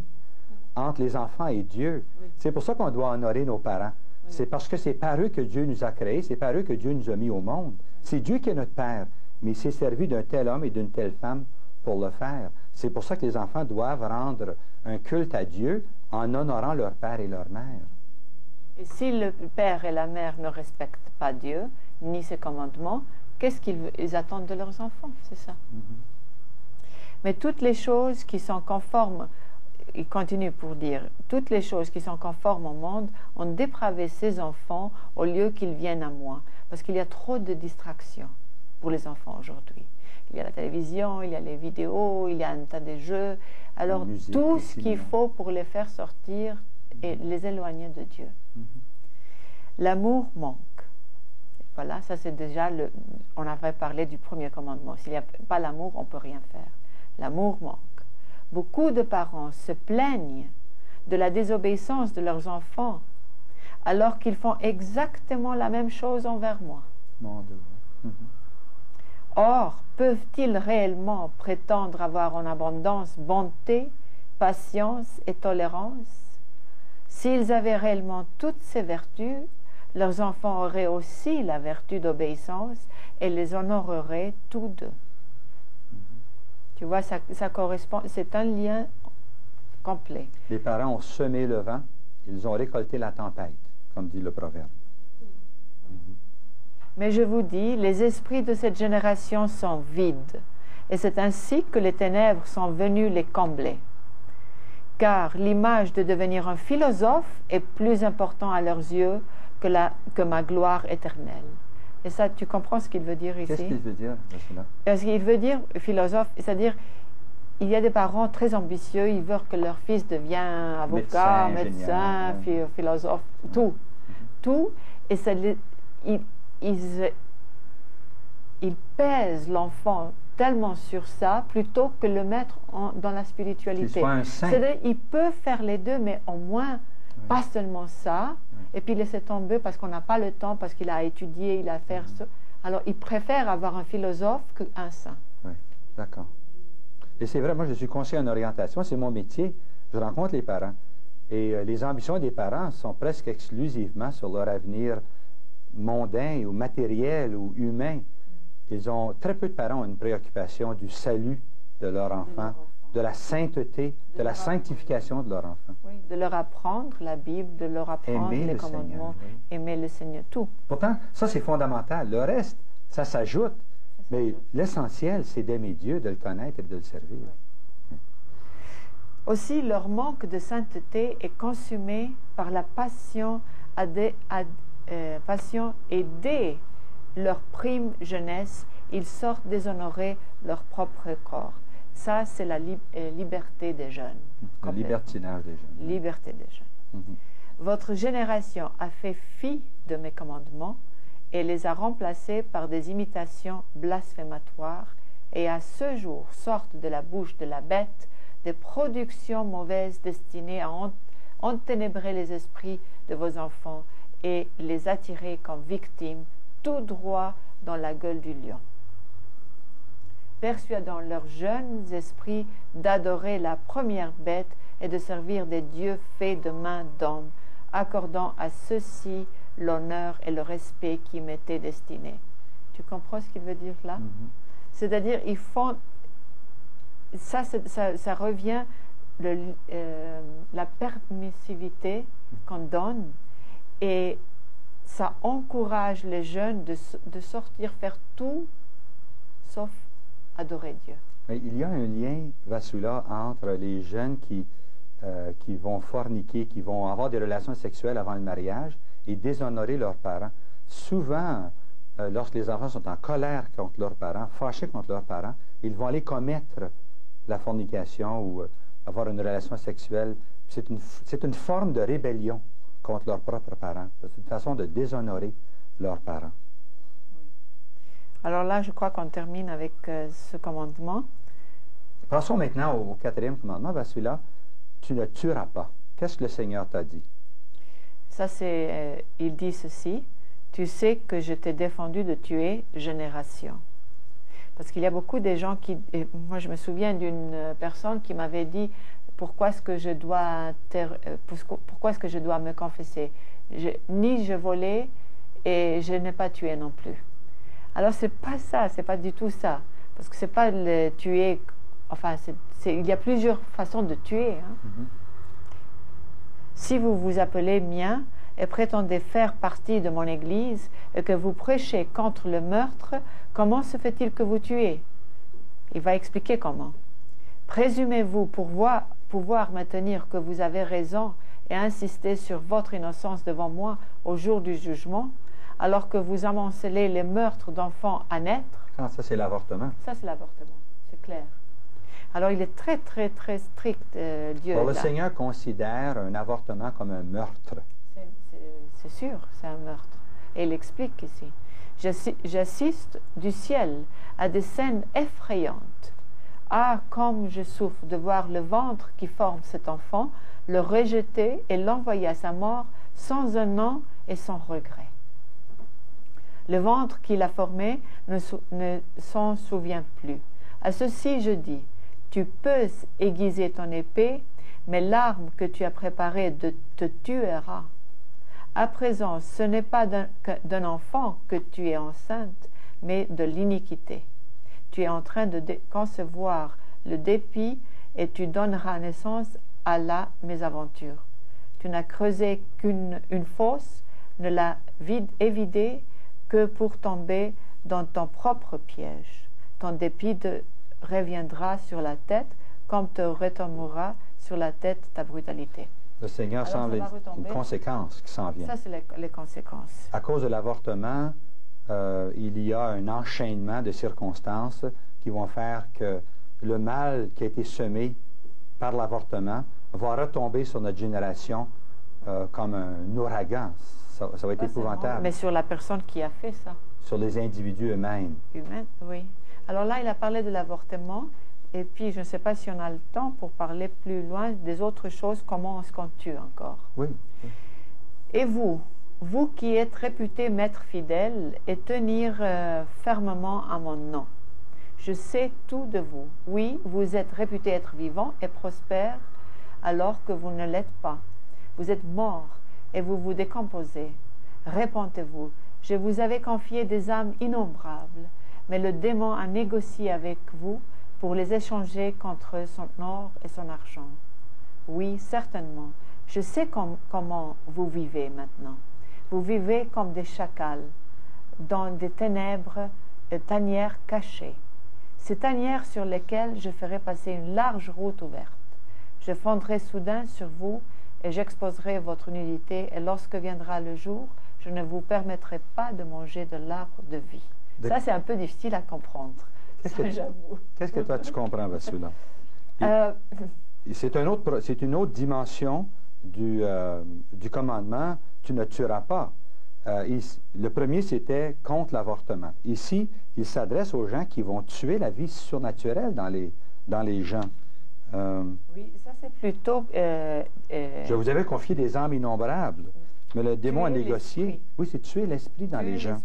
D: entre les enfants et Dieu. Oui. C'est pour ça qu'on doit honorer nos parents. Oui. C'est parce que c'est par eux que Dieu nous a créés, c'est par eux que Dieu nous a mis au monde. C'est Dieu qui est notre Père, mais il s'est servi d'un tel homme et d'une telle femme pour le faire. C'est pour ça que les enfants doivent rendre un culte à Dieu en honorant leur père et leur mère.
C: Et si le père et la mère ne respectent pas Dieu, ni ses commandements, qu'est-ce qu'ils attendent de leurs enfants? C'est ça. Mais toutes les choses qui sont conformes, il continue pour dire, toutes les choses qui sont conformes au monde ont dépravé ces enfants au lieu qu'ils viennent à moi. Parce qu'il y a trop de distractions pour les enfants aujourd'hui. Il y a la télévision, il y a les vidéos, il y a un tas de jeux. Alors, musique, tout ce qu'il faut pour les faire sortir et les éloigner de Dieu. L'amour manque. Voilà, ça c'est déjà on avait parlé du premier commandement. S'il n'y a pas l'amour, on ne peut rien faire. L'amour manque. Beaucoup de parents se plaignent de la désobéissance de leurs enfants alors qu'ils font exactement la même chose envers moi. Or, peuvent-ils réellement prétendre avoir en abondance bonté, patience et tolérance? S'ils avaient réellement toutes ces vertus, leurs enfants auraient aussi la vertu d'obéissance et les honoreraient tous deux. Tu vois, ça correspond, c'est un lien complet. Les
D: parents ont semé le vent, ils ont récolté la tempête, comme dit le proverbe.
C: Mais je vous dis, les esprits de cette génération sont vides, et c'est ainsi que les ténèbres sont venues les combler. Car l'image de devenir un philosophe est plus important à leurs yeux que ma gloire éternelle. Et ça, tu comprends ce qu'il veut dire ici?
D: Qu'est-ce qu'il veut dire, cela?
C: Parce qu'il veut dire philosophe, c'est-à-dire, il y a des parents très ambitieux, ils veulent que leur fils devienne avocat, médecin, philosophe, tout. Tout, et ça, ils pèsent l'enfant tellement sur ça, plutôt que le mettre dans la spiritualité.
D: Qu'il soit un saint.
C: C'est-à-dire, il peut faire les deux, mais au moins, pas seulement ça, et puis laisser tomber parce qu'on n'a pas le temps, parce qu'il a étudié, il a fait ça. Alors, il préfère avoir un philosophe qu'un saint.
D: Oui, d'accord. Et c'est vrai, moi, je suis conseiller en orientation, c'est mon métier. Je rencontre les parents. Et les ambitions des parents sont presque exclusivement sur leur avenir mondain ou matériel ou humain. Ils ont, très peu de parents ont une préoccupation du salut de leur enfant, de la sainteté, de la sanctification de leur enfant.
C: Oui, de leur apprendre la Bible, de leur apprendre les commandements, aimer le Seigneur, tout.
D: Pourtant, ça c'est fondamental. Le reste, ça s'ajoute. Mais l'essentiel, c'est d'aimer Dieu, de le connaître et de le servir.
C: Oui. Aussi, leur manque de sainteté est consumé par la passion et dès leur prime jeunesse, ils sortent déshonorer leur propre corps. Ça, c'est la liberté des jeunes.
D: Le libertinage des jeunes.
C: Liberté des jeunes. Votre génération a fait fi de mes commandements et les a remplacés par des imitations blasphématoires, et à ce jour sortent de la bouche de la bête des productions mauvaises destinées à enténébrer les esprits de vos enfants et les attirer comme victimes tout droit dans la gueule du lion, persuadant leurs jeunes esprits d'adorer la première bête et de servir des dieux faits de mains d'hommes, accordant à ceux-ci l'honneur et le respect qui m'étaient destinés. Tu comprends ce qu'il veut dire là? C'est-à-dire, ils font... Ça revient la permissivité qu'on donne et ça encourage les jeunes de sortir faire tout sauf adorer Dieu.
D: Mais il y a un lien, Vassula, entre les jeunes qui vont forniquer, qui vont avoir des relations sexuelles avant le mariage et déshonorer leurs parents. Souvent, lorsque les enfants sont en colère contre leurs parents, fâchés contre leurs parents, ils vont aller commettre la fornication ou avoir une relation sexuelle. C'est une forme de rébellion contre leurs propres parents. C'est une façon de déshonorer leurs parents.
C: Alors là, je crois qu'on termine avec ce commandement.
D: Passons maintenant au quatrième commandement, Vassula. Tu ne tueras pas. Qu'est-ce que le Seigneur t'a dit?
C: Ça, c'est, il dit ceci, tu sais que je t'ai défendu de tuer génération. Parce qu'il y a beaucoup de gens qui... Moi, je me souviens d'une personne qui m'avait dit, pourquoi est-ce que je dois me confesser? Ni je volais et je n'ai pas tué non plus. Alors, c'est pas ça, c'est pas du tout ça. Parce que c'est pas le tuer... Enfin, il y a plusieurs façons de tuer. Hein. Si vous vous appelez mien et prétendez faire partie de mon Église et que vous prêchez contre le meurtre, comment se fait-il que vous tuez? Il va expliquer comment. Présumez-vous pouvoir me tenir que vous avez raison et insister sur votre innocence devant moi au jour du jugement, alors que vous amoncelez les meurtres d'enfants à naître?
D: Ah, ça, c'est l'avortement.
C: Ça, c'est l'avortement, c'est clair. Alors, il est très, très, très strict, Dieu.
D: Alors, le Seigneur considère un avortement comme un meurtre.
C: C'est sûr, c'est un meurtre. Et il explique ici. J'assiste du ciel à des scènes effrayantes. Ah, comme je souffre de voir le ventre qui forme cet enfant, le rejeter et l'envoyer à sa mort sans un nom et sans regret. Le ventre qu'il a formé ne s'en souvient plus. À ceci, je dis, tu peux aiguiser ton épée, mais l'arme que tu as préparée te tuera. À présent, ce n'est pas d'un enfant que tu es enceinte, mais de l'iniquité. Tu es en train de concevoir le dépit et tu donneras naissance à la mésaventure. Tu n'as creusé qu'une fosse, ne l'as évidée que pour tomber dans ton propre piège. Ton dépit reviendra sur la tête, comme te retombera sur la tête ta brutalité.
D: Le Seigneur semble une conséquence qui s'en vient.
C: Ça, c'est les conséquences.
D: À cause de l'avortement, il y a un enchaînement de circonstances qui vont faire que le mal qui a été semé par l'avortement va retomber sur notre génération comme un ouragan. Ça va être épouvantable.
C: Mais sur la personne qui a fait ça.
D: Sur les individus eux-mêmes.
C: Oui. Alors là, il a parlé de l'avortement. Et puis, je ne sais pas si on a le temps pour parler plus loin des autres choses, comment est-ce qu'on tue encore.
D: Oui.
C: Et vous qui êtes réputé maître fidèle et tenir fermement à mon nom, je sais tout de vous. Oui, vous êtes réputé être vivant et prospère alors que vous ne l'êtes pas. Vous êtes mort et vous vous décomposez. Répentez-vous. Je vous avais confié des âmes innombrables, mais le démon a négocié avec vous pour les échanger contre son or et son argent. Oui, certainement. Je sais comment vous vivez maintenant. Vous vivez comme des chacals, dans des ténèbres, tanières cachées. Ces tanières sur lesquelles je ferai passer une large route ouverte. Je fondrai soudain sur vous et j'exposerai votre nudité, et lorsque viendra le jour, je ne vous permettrai pas de manger de l'arbre de vie. Ça, c'est un peu difficile à comprendre.
D: Qu'est-ce que toi tu comprends, Vassula? C'est une autre dimension du commandement, tu ne tueras pas. Le premier, c'était contre l'avortement. Ici, il s'adresse aux gens qui vont tuer la vie surnaturelle dans les gens.
C: Oui, ça c'est plutôt...
D: je vous avais confié des âmes innombrables, mais le démon a négocié. Oui, c'est tuer l'esprit dans les gens.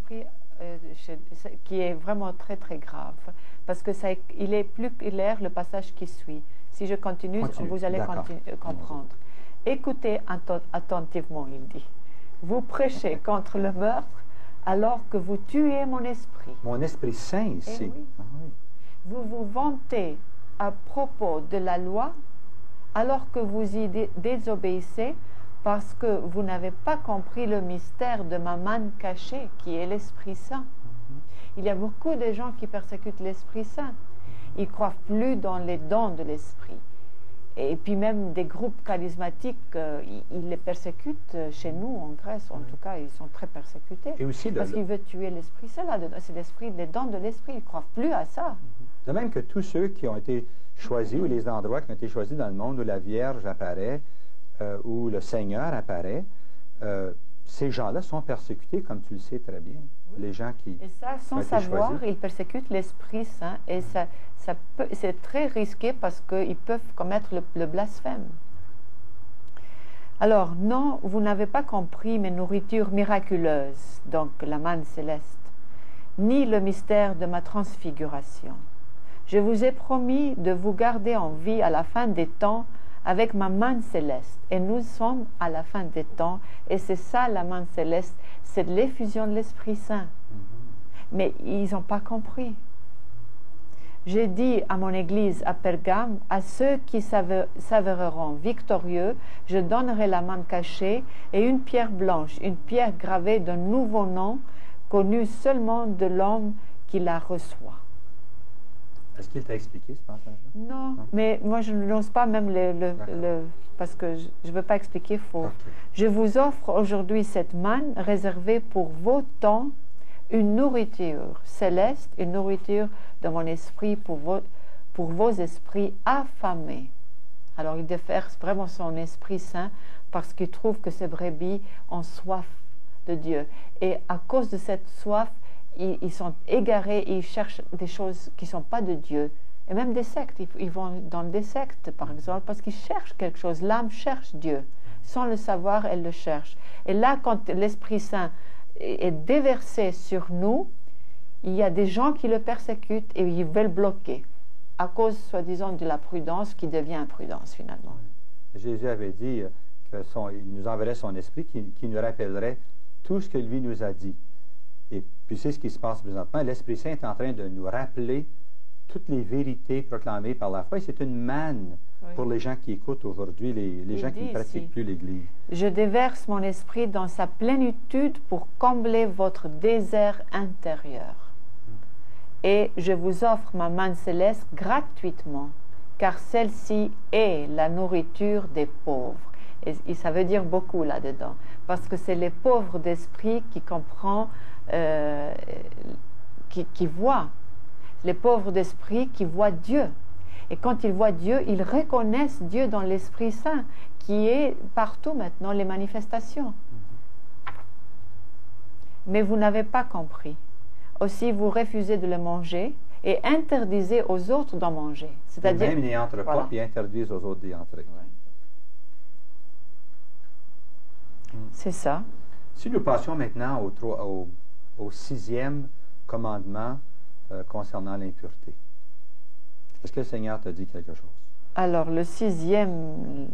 C: Qui est vraiment très, très grave. Parce que il est plus clair le passage qui suit. Si je continue. Vous allez comprendre. Écoutez attentivement, il dit. Vous prêchez contre le meurtre, alors que vous tuez mon esprit.
D: Mon Esprit Saint ici.
C: oui.
D: Ah oui.
C: Vous vous vantez à propos de la loi, alors que vous y désobéissez, parce que vous n'avez pas compris le mystère de ma manne cachée, qui est l'Esprit Saint. Il y a beaucoup de gens qui persécutent l'Esprit Saint. Ils ne croient plus dans les dons de l'Esprit. Et puis même des groupes charismatiques, ils les persécutent chez nous, en Grèce. En tout cas, ils sont très persécutés.
D: Et aussi,
C: parce qu'ils veulent tuer l'Esprit Saint là-dedans. C'est les dons de l'Esprit. Ils ne croient plus à ça.
D: de même que tous ceux qui ont été choisis, ou les endroits qui ont été choisis dans le monde où la Vierge apparaît, où le Seigneur apparaît, ces gens-là sont persécutés, comme tu le sais très bien. Les gens qui
C: Et ça, sans
D: ont été
C: savoir,
D: choisis.
C: ils persécutent l'Esprit Saint. Et c'est très risqué parce qu'ils peuvent commettre le blasphème. Alors, non, vous n'avez pas compris mes nourritures miraculeuses, donc la manne céleste, ni le mystère de ma transfiguration. Je vous ai promis de vous garder en vie à la fin des temps avec ma manne céleste. Et nous sommes à la fin des temps, et c'est ça la manne céleste, c'est de l'effusion de l'Esprit Saint. Mais ils n'ont pas compris. J'ai dit à mon église à Pergame, à ceux qui s'avéreront victorieux, je donnerai la manne cachée et une pierre blanche, une pierre gravée d'un nouveau nom, connu seulement de l'homme qui la reçoit.
D: Est-ce qu'il t'a expliqué ce passage-là?
C: Non, mais moi je n'ose pas même parce que je ne veux pas expliquer faux.
D: Okay.
C: Je vous offre aujourd'hui cette manne réservée pour vos temps, une nourriture céleste, une nourriture de mon esprit pour vos esprits affamés. Alors il déverse vraiment son Esprit Saint parce qu'il trouve que ces brebis ont soif de Dieu. Et à cause de cette soif, ils sont égarés et ils cherchent des choses qui ne sont pas de Dieu. Et même des sectes, ils vont dans des sectes par exemple parce qu'ils cherchent quelque chose. L'âme cherche Dieu. Sans le savoir, elle le cherche. Et là, quand l'Esprit Saint est déversé sur nous, il y a des gens qui le persécutent et ils veulent bloquer à cause, soi-disant, de la prudence qui devient imprudence finalement.
D: Jésus avait dit qu'il nous enverrait son esprit qui nous rappellerait tout ce que lui nous a dit. Et puis c'est ce qui se passe présentement. L'Esprit Saint est en train de nous rappeler toutes les vérités proclamées par la foi. Et c'est une manne pour les gens qui écoutent aujourd'hui, les gens qui ne pratiquent plus l'Église.
C: Je déverse mon esprit dans sa plénitude pour combler votre désert intérieur. Et je vous offre ma manne céleste gratuitement, car celle-ci est la nourriture des pauvres. Et ça veut dire beaucoup là-dedans, parce que c'est les pauvres d'esprit qui comprennent, qui voient. Les pauvres d'esprit qui voient Dieu. Et quand ils voient Dieu, ils reconnaissent Dieu dans l'Esprit Saint, qui est partout maintenant, les manifestations. Mais vous n'avez pas compris. Aussi, vous refusez de le manger et interdisez aux autres d'en manger. C'est-à-dire,
D: même n'y entrent pas, puis interdisent aux autres d'y entrer.
C: C'est ça.
D: Si nous passions maintenant au 6e commandement concernant l'impureté, est-ce que le Seigneur t'a dit quelque chose?
C: Alors, le 6e,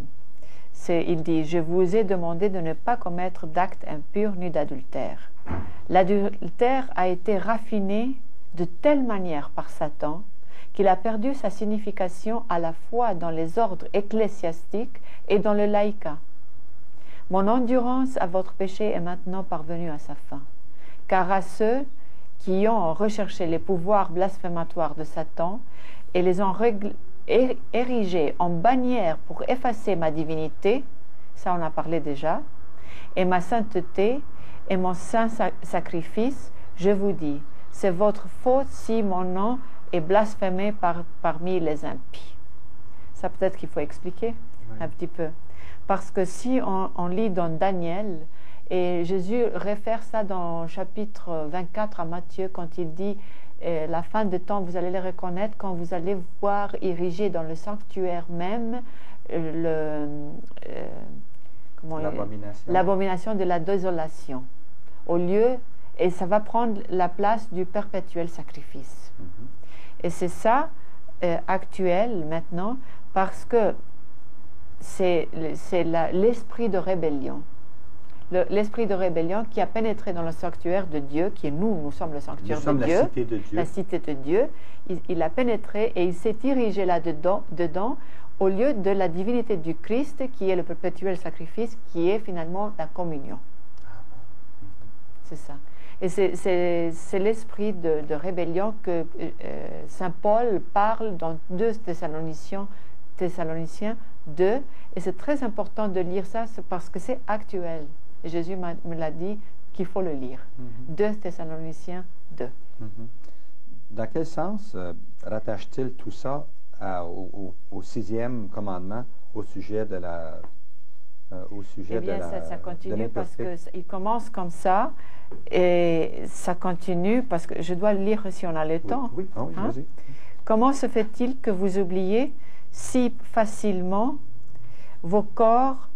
C: il dit, « Je vous ai demandé de ne pas commettre d'acte impur ni d'adultère. » L'adultère a été raffiné de telle manière par Satan qu'il a perdu sa signification à la fois dans les ordres ecclésiastiques et dans le laïcat. Mon endurance à votre péché est maintenant parvenue à sa fin, car à ceux qui ont recherché les pouvoirs blasphématoires de Satan et les ont érigés en bannière pour effacer ma divinité, ça on a parlé déjà, et ma sainteté et mon saint sacrifice, je vous dis, c'est votre faute si mon nom est blasphémé parmi les impies. Ça peut-être qu'il faut expliquer un petit peu. Parce que si on lit dans Daniel, et Jésus réfère ça dans chapitre 24 à Matthieu, quand il dit la fin des temps, vous allez les reconnaître quand vous allez voir érigé dans le sanctuaire même l'abomination de la désolation. Au lieu, et ça va prendre la place du perpétuel sacrifice. Et c'est ça actuel maintenant, parce que c'est l'esprit de rébellion. l'esprit de rébellion qui a pénétré dans le sanctuaire de Dieu, qui est nous sommes le sanctuaire
D: Nous sommes
C: de Dieu.
D: la cité de Dieu.
C: La cité de Dieu. Il a pénétré et il s'est dirigé là-dedans, au lieu de la divinité du Christ, qui est le perpétuel sacrifice, qui est finalement la communion. C'est ça. Et c'est l'esprit de rébellion que Saint Paul parle dans 2 Thessaloniciens 2. Et c'est très important de lire ça parce que c'est actuel. Et Jésus me l'a dit qu'il faut le lire. 2 Thessaloniciens 2.
D: Dans quel sens rattache-t-il tout ça au 6e commandement, au sujet de la...
C: Eh bien, ça continue parce qu'il commence comme ça et ça continue parce que je dois le lire si on a le temps.
D: Oui, oui,
C: hein?
D: Vas-y.
C: Comment se fait-il que vous oubliez si facilement vos corps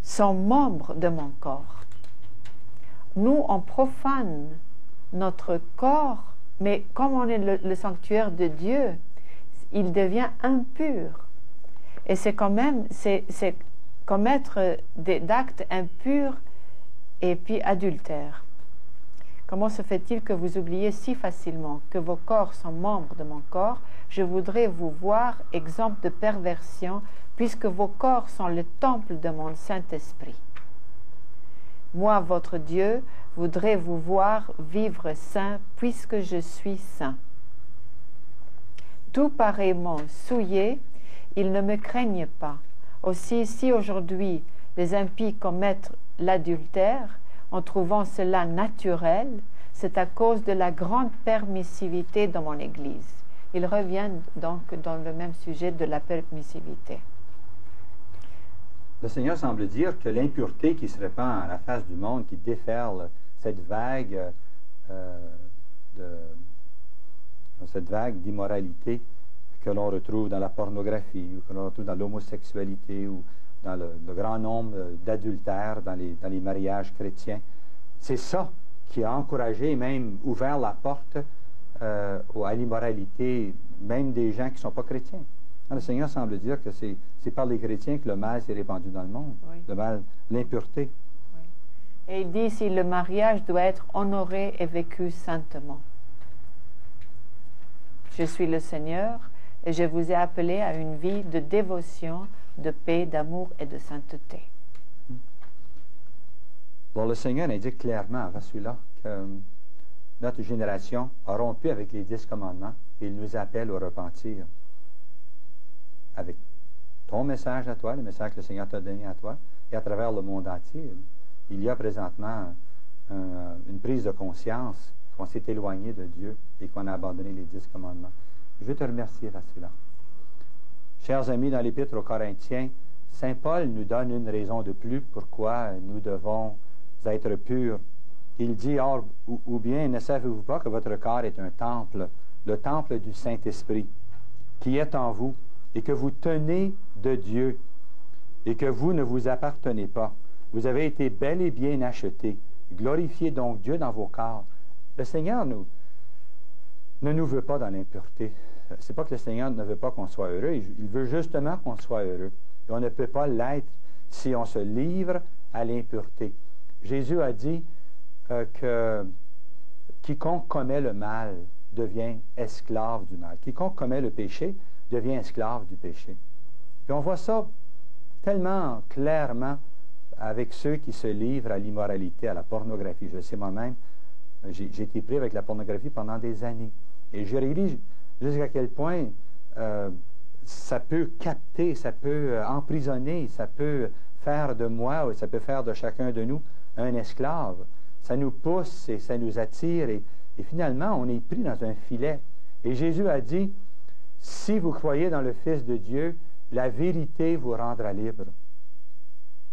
C: sont membres de mon corps? Nous, on profane notre corps, mais comme on est le sanctuaire de Dieu, il devient impur. Et c'est quand même... c'est commettre d'actes impurs et puis adultères. Comment se fait-il que vous oubliez si facilement que vos corps sont membres de mon corps? Je voudrais vous voir exemple de perversion, puisque vos corps sont le temple de mon Saint-Esprit. Moi, votre Dieu, voudrais vous voir vivre saint, puisque je suis saint. Tout pareillement souillé, ils ne me craignent pas. Aussi, si aujourd'hui les impies commettent l'adultère, en trouvant cela naturel, c'est à cause de la grande permissivité dans mon Église. Il revient donc dans le même sujet de la permissivité.
D: Le Seigneur semble dire que l'impureté qui se répand à la face du monde, qui déferle cette vague d'immoralité que l'on retrouve dans la pornographie, ou que l'on retrouve dans l'homosexualité, ou dans le grand nombre d'adultères dans les mariages chrétiens. C'est ça qui a encouragé, même ouvert la porte à l'immoralité, même des gens qui ne sont pas chrétiens. Le Seigneur semble dire que c'est par les chrétiens que le mal s'est répandu dans le monde, oui. Le mal, l'impureté.
C: Oui. Et il dit si le mariage doit être honoré et vécu saintement. Je suis le Seigneur, et je vous ai appelé à une vie de dévotion, de paix, d'amour et de sainteté.
D: Alors, le Seigneur indique clairement à celui-là que notre génération a rompu avec les 10 commandements et il nous appelle au repentir. Avec ton message à toi, le message que le Seigneur t'a donné à toi, et à travers le monde entier, il y a présentement une prise de conscience qu'on s'est éloigné de Dieu et qu'on a abandonné les 10 commandements. Je veux te remercier à cela. Chers amis, dans l'Épître aux Corinthiens, Saint Paul nous donne une raison de plus pourquoi nous devons être purs. Il dit, or, ou bien ne savez-vous pas que votre corps est un temple, le temple du Saint-Esprit, qui est en vous, et que vous tenez de Dieu, et que vous ne vous appartenez pas. Vous avez été bel et bien achetés. Glorifiez donc Dieu dans vos corps. Le Seigneur ne nous veut pas dans l'impureté. C'est pas que le Seigneur ne veut pas qu'on soit heureux. Il veut justement qu'on soit heureux. Et on ne peut pas l'être si on se livre à l'impureté. Jésus a dit que quiconque commet le mal devient esclave du mal. Quiconque commet le péché devient esclave du péché. Puis on voit ça tellement clairement avec ceux qui se livrent à l'immoralité, à la pornographie. Je sais moi-même, j'ai été pris avec la pornographie pendant des années. Et je réalise jusqu'à quel point ça peut capter, ça peut emprisonner, ça peut faire de moi, ou ça peut faire de chacun de nous un esclave. Ça nous pousse et ça nous attire et finalement on est pris dans un filet. Et Jésus a dit, si vous croyez dans le Fils de Dieu, la vérité vous rendra libre.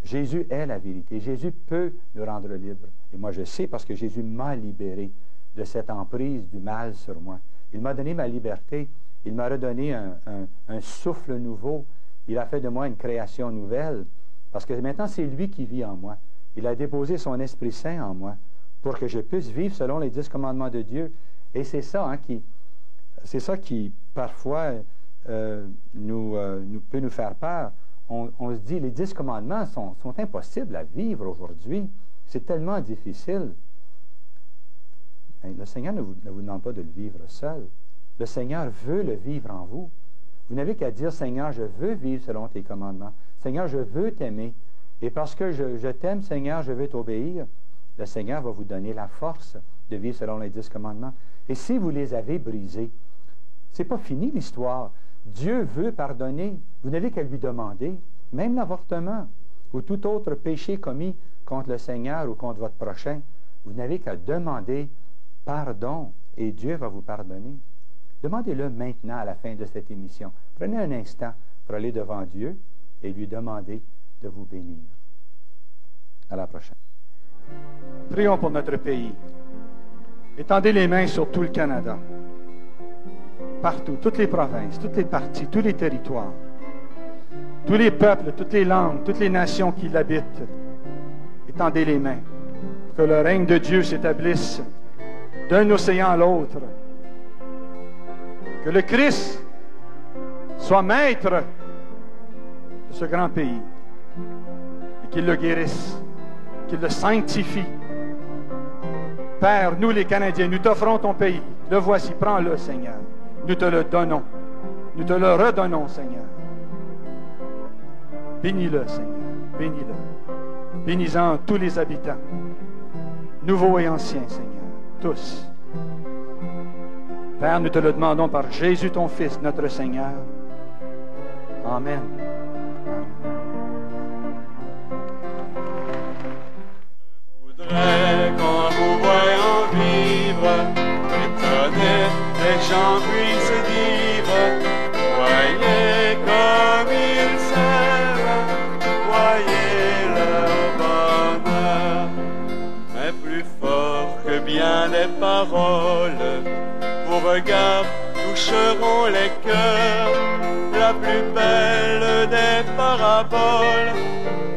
D: Jésus est la vérité. Jésus peut nous rendre libres. Et moi je sais parce que Jésus m'a libéré de cette emprise du mal sur moi. Il m'a donné ma liberté. Il m'a redonné un souffle nouveau. Il a fait de moi une création nouvelle. Parce que maintenant, c'est lui qui vit en moi. Il a déposé son Esprit Saint en moi pour que je puisse vivre selon les 10 commandements de Dieu. Et c'est ça, qui parfois, peut nous faire peur. on se dit, les 10 commandements sont impossibles à vivre aujourd'hui. C'est tellement difficile. Mais le Seigneur ne vous demande pas de le vivre seul. Le Seigneur veut le vivre en vous. Vous n'avez qu'à dire, Seigneur, je veux vivre selon tes commandements. Seigneur, je veux t'aimer. Et parce que je t'aime, Seigneur, je veux t'obéir. Le Seigneur va vous donner la force de vivre selon les 10 commandements. Et si vous les avez brisés, c'est pas fini l'histoire. Dieu veut pardonner. Vous n'avez qu'à lui demander. Même l'avortement ou tout autre péché commis contre le Seigneur ou contre votre prochain, vous n'avez qu'à demander pardon et Dieu va vous pardonner. Demandez-le maintenant à la fin de cette émission. Prenez un instant pour aller devant Dieu et lui demander de vous bénir. À la prochaine.
B: Prions pour notre pays. Étendez les mains sur tout le Canada. Partout, toutes les provinces, toutes les parties, tous les territoires. Tous les peuples, toutes les langues, toutes les nations qui l'habitent. Étendez les mains pour que le règne de Dieu s'établisse d'un océan à l'autre. Que le Christ soit maître de ce grand pays et qu'il le guérisse, qu'il le sanctifie. Père, nous les Canadiens, nous t'offrons ton pays. Le voici, prends-le, Seigneur. Nous te le donnons. Nous te le redonnons, Seigneur. Bénis-le, Seigneur. Bénis-le. Bénis-en tous les habitants, nouveaux et anciens, Seigneur, tous. Père, nous te le demandons par Jésus, ton Fils, notre Seigneur. Amen.
A: Je voudrais qu'en vous voyant vivre, étonné, les gens puissent dire, voyez comme ils s'aiment, voyez leur bonheur. Mais plus fort que bien des paroles, vos regards toucheront les cœurs. La plus belle des paraboles,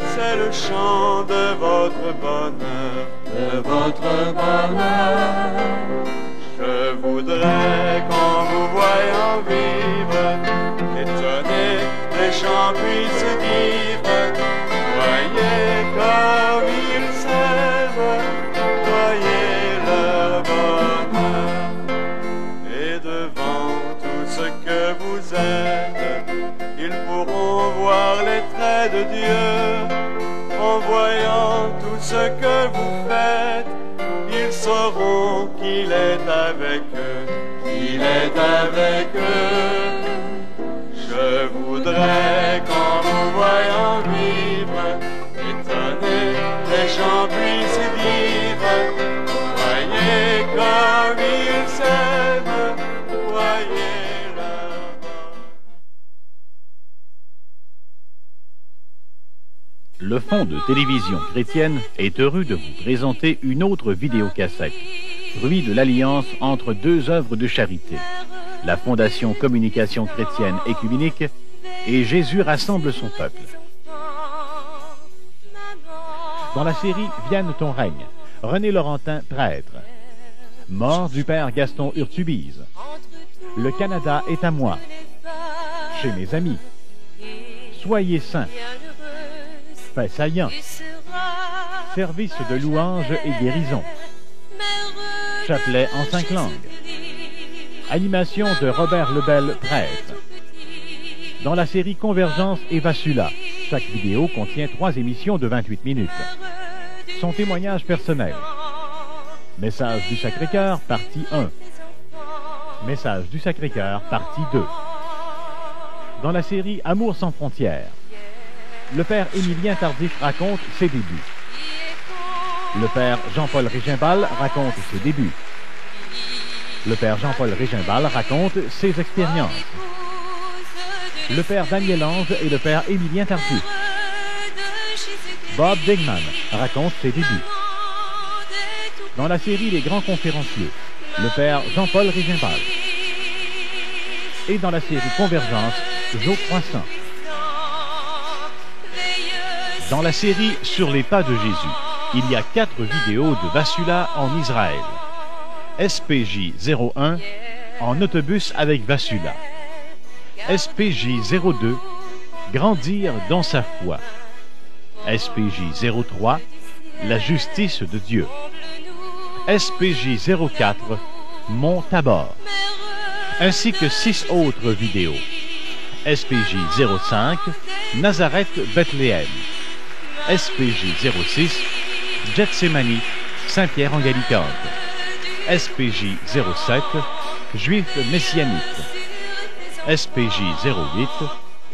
A: c'est le chant de votre bonheur, de votre bonheur. Je voudrais qu'en vous voyant vivre, étonné, les gens puissent dire, voyez comme ils s'aiment, voyez leur bonheur. Et devant tout ce que vous êtes, ils pourront voir les traits de Dieu. En voyant tout ce que vous faites, ils sauront qu'il est avec eux, qu'il est avec eux. Je voudrais qu'en vous voyant vivre, étonné, les gens puissent dire, voyez comme ils s'aiment, voyez leur bonheur.
F: Le Fonds de télévision chrétienne est heureux de vous présenter une autre vidéocassette, fruit de l'alliance entre deux œuvres de charité, la Fondation Communication Chrétienne Écuménique et Jésus rassemble son peuple. Dans la série Vienne ton règne, René Laurentin, prêtre. Mort du père Gaston Urtubise. Le Canada est à moi. Chez mes amis. Soyez saints. Fait saillant. Service de louange et guérison. Chapelet en 5 langues. Animation de Robert Lebel, prêtre. Dans la série Convergence et Vassula, chaque vidéo contient 3 émissions de 28 minutes. Son témoignage personnel. Message du Sacré-Cœur, partie 1. Message du Sacré-Cœur, partie 2. Dans la série Amour sans frontières, le père Émilien Tardif raconte ses débuts. Le père Jean-Paul Régimbal raconte ses débuts. Le père Jean-Paul Régimbal raconte ses expériences. Le père Daniel Ange et le père Émilien Tardif. Bob Degman raconte ses débuts. Dans la série Les Grands Conférenciers, le père Jean-Paul Régimbal. Et dans la série Convergence, Joe Croissant. Dans la série Sur les pas de Jésus, il y a 4 vidéos de Vassula en Israël. SPJ 01 en autobus avec Vassula. SPJ 02 Grandir dans sa foi. SPJ 03, La justice de Dieu. SPJ 04, Mont Tabor. Ainsi que 6 autres vidéos. SPJ 05, Nazareth Bethléem. SPJ 06, Gethsémani, Saint-Pierre en Gallicante. SPJ 07, Juifs messianiques. SPJ 08,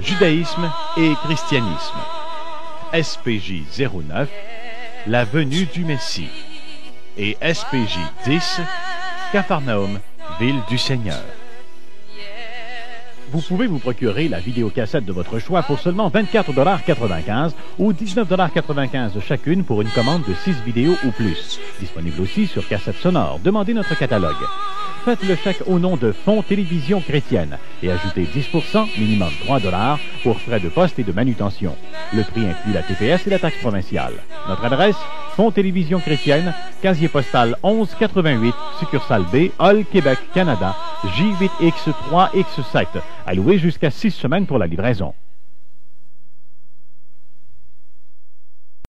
F: Judaïsme et christianisme. SPJ 09, La venue du Messie. Et SPJ 10, Capharnaüm, ville du Seigneur. Vous pouvez vous procurer la vidéocassette de votre choix pour seulement 24,95 $ ou 19,95 $ chacune pour une commande de 6 vidéos ou plus. Disponible aussi sur cassette sonore. Demandez notre catalogue. Faites le chèque au nom de Fonds Télévision Chrétienne et ajoutez 10%, minimum 3 $, pour frais de poste et de manutention. Le prix inclut la TPS et la taxe provinciale. Notre adresse, Fonds Télévision Chrétienne, casier postal 1188, succursale B, Hull, Québec, Canada, J8X3X7, alloué jusqu'à 6 semaines pour la livraison.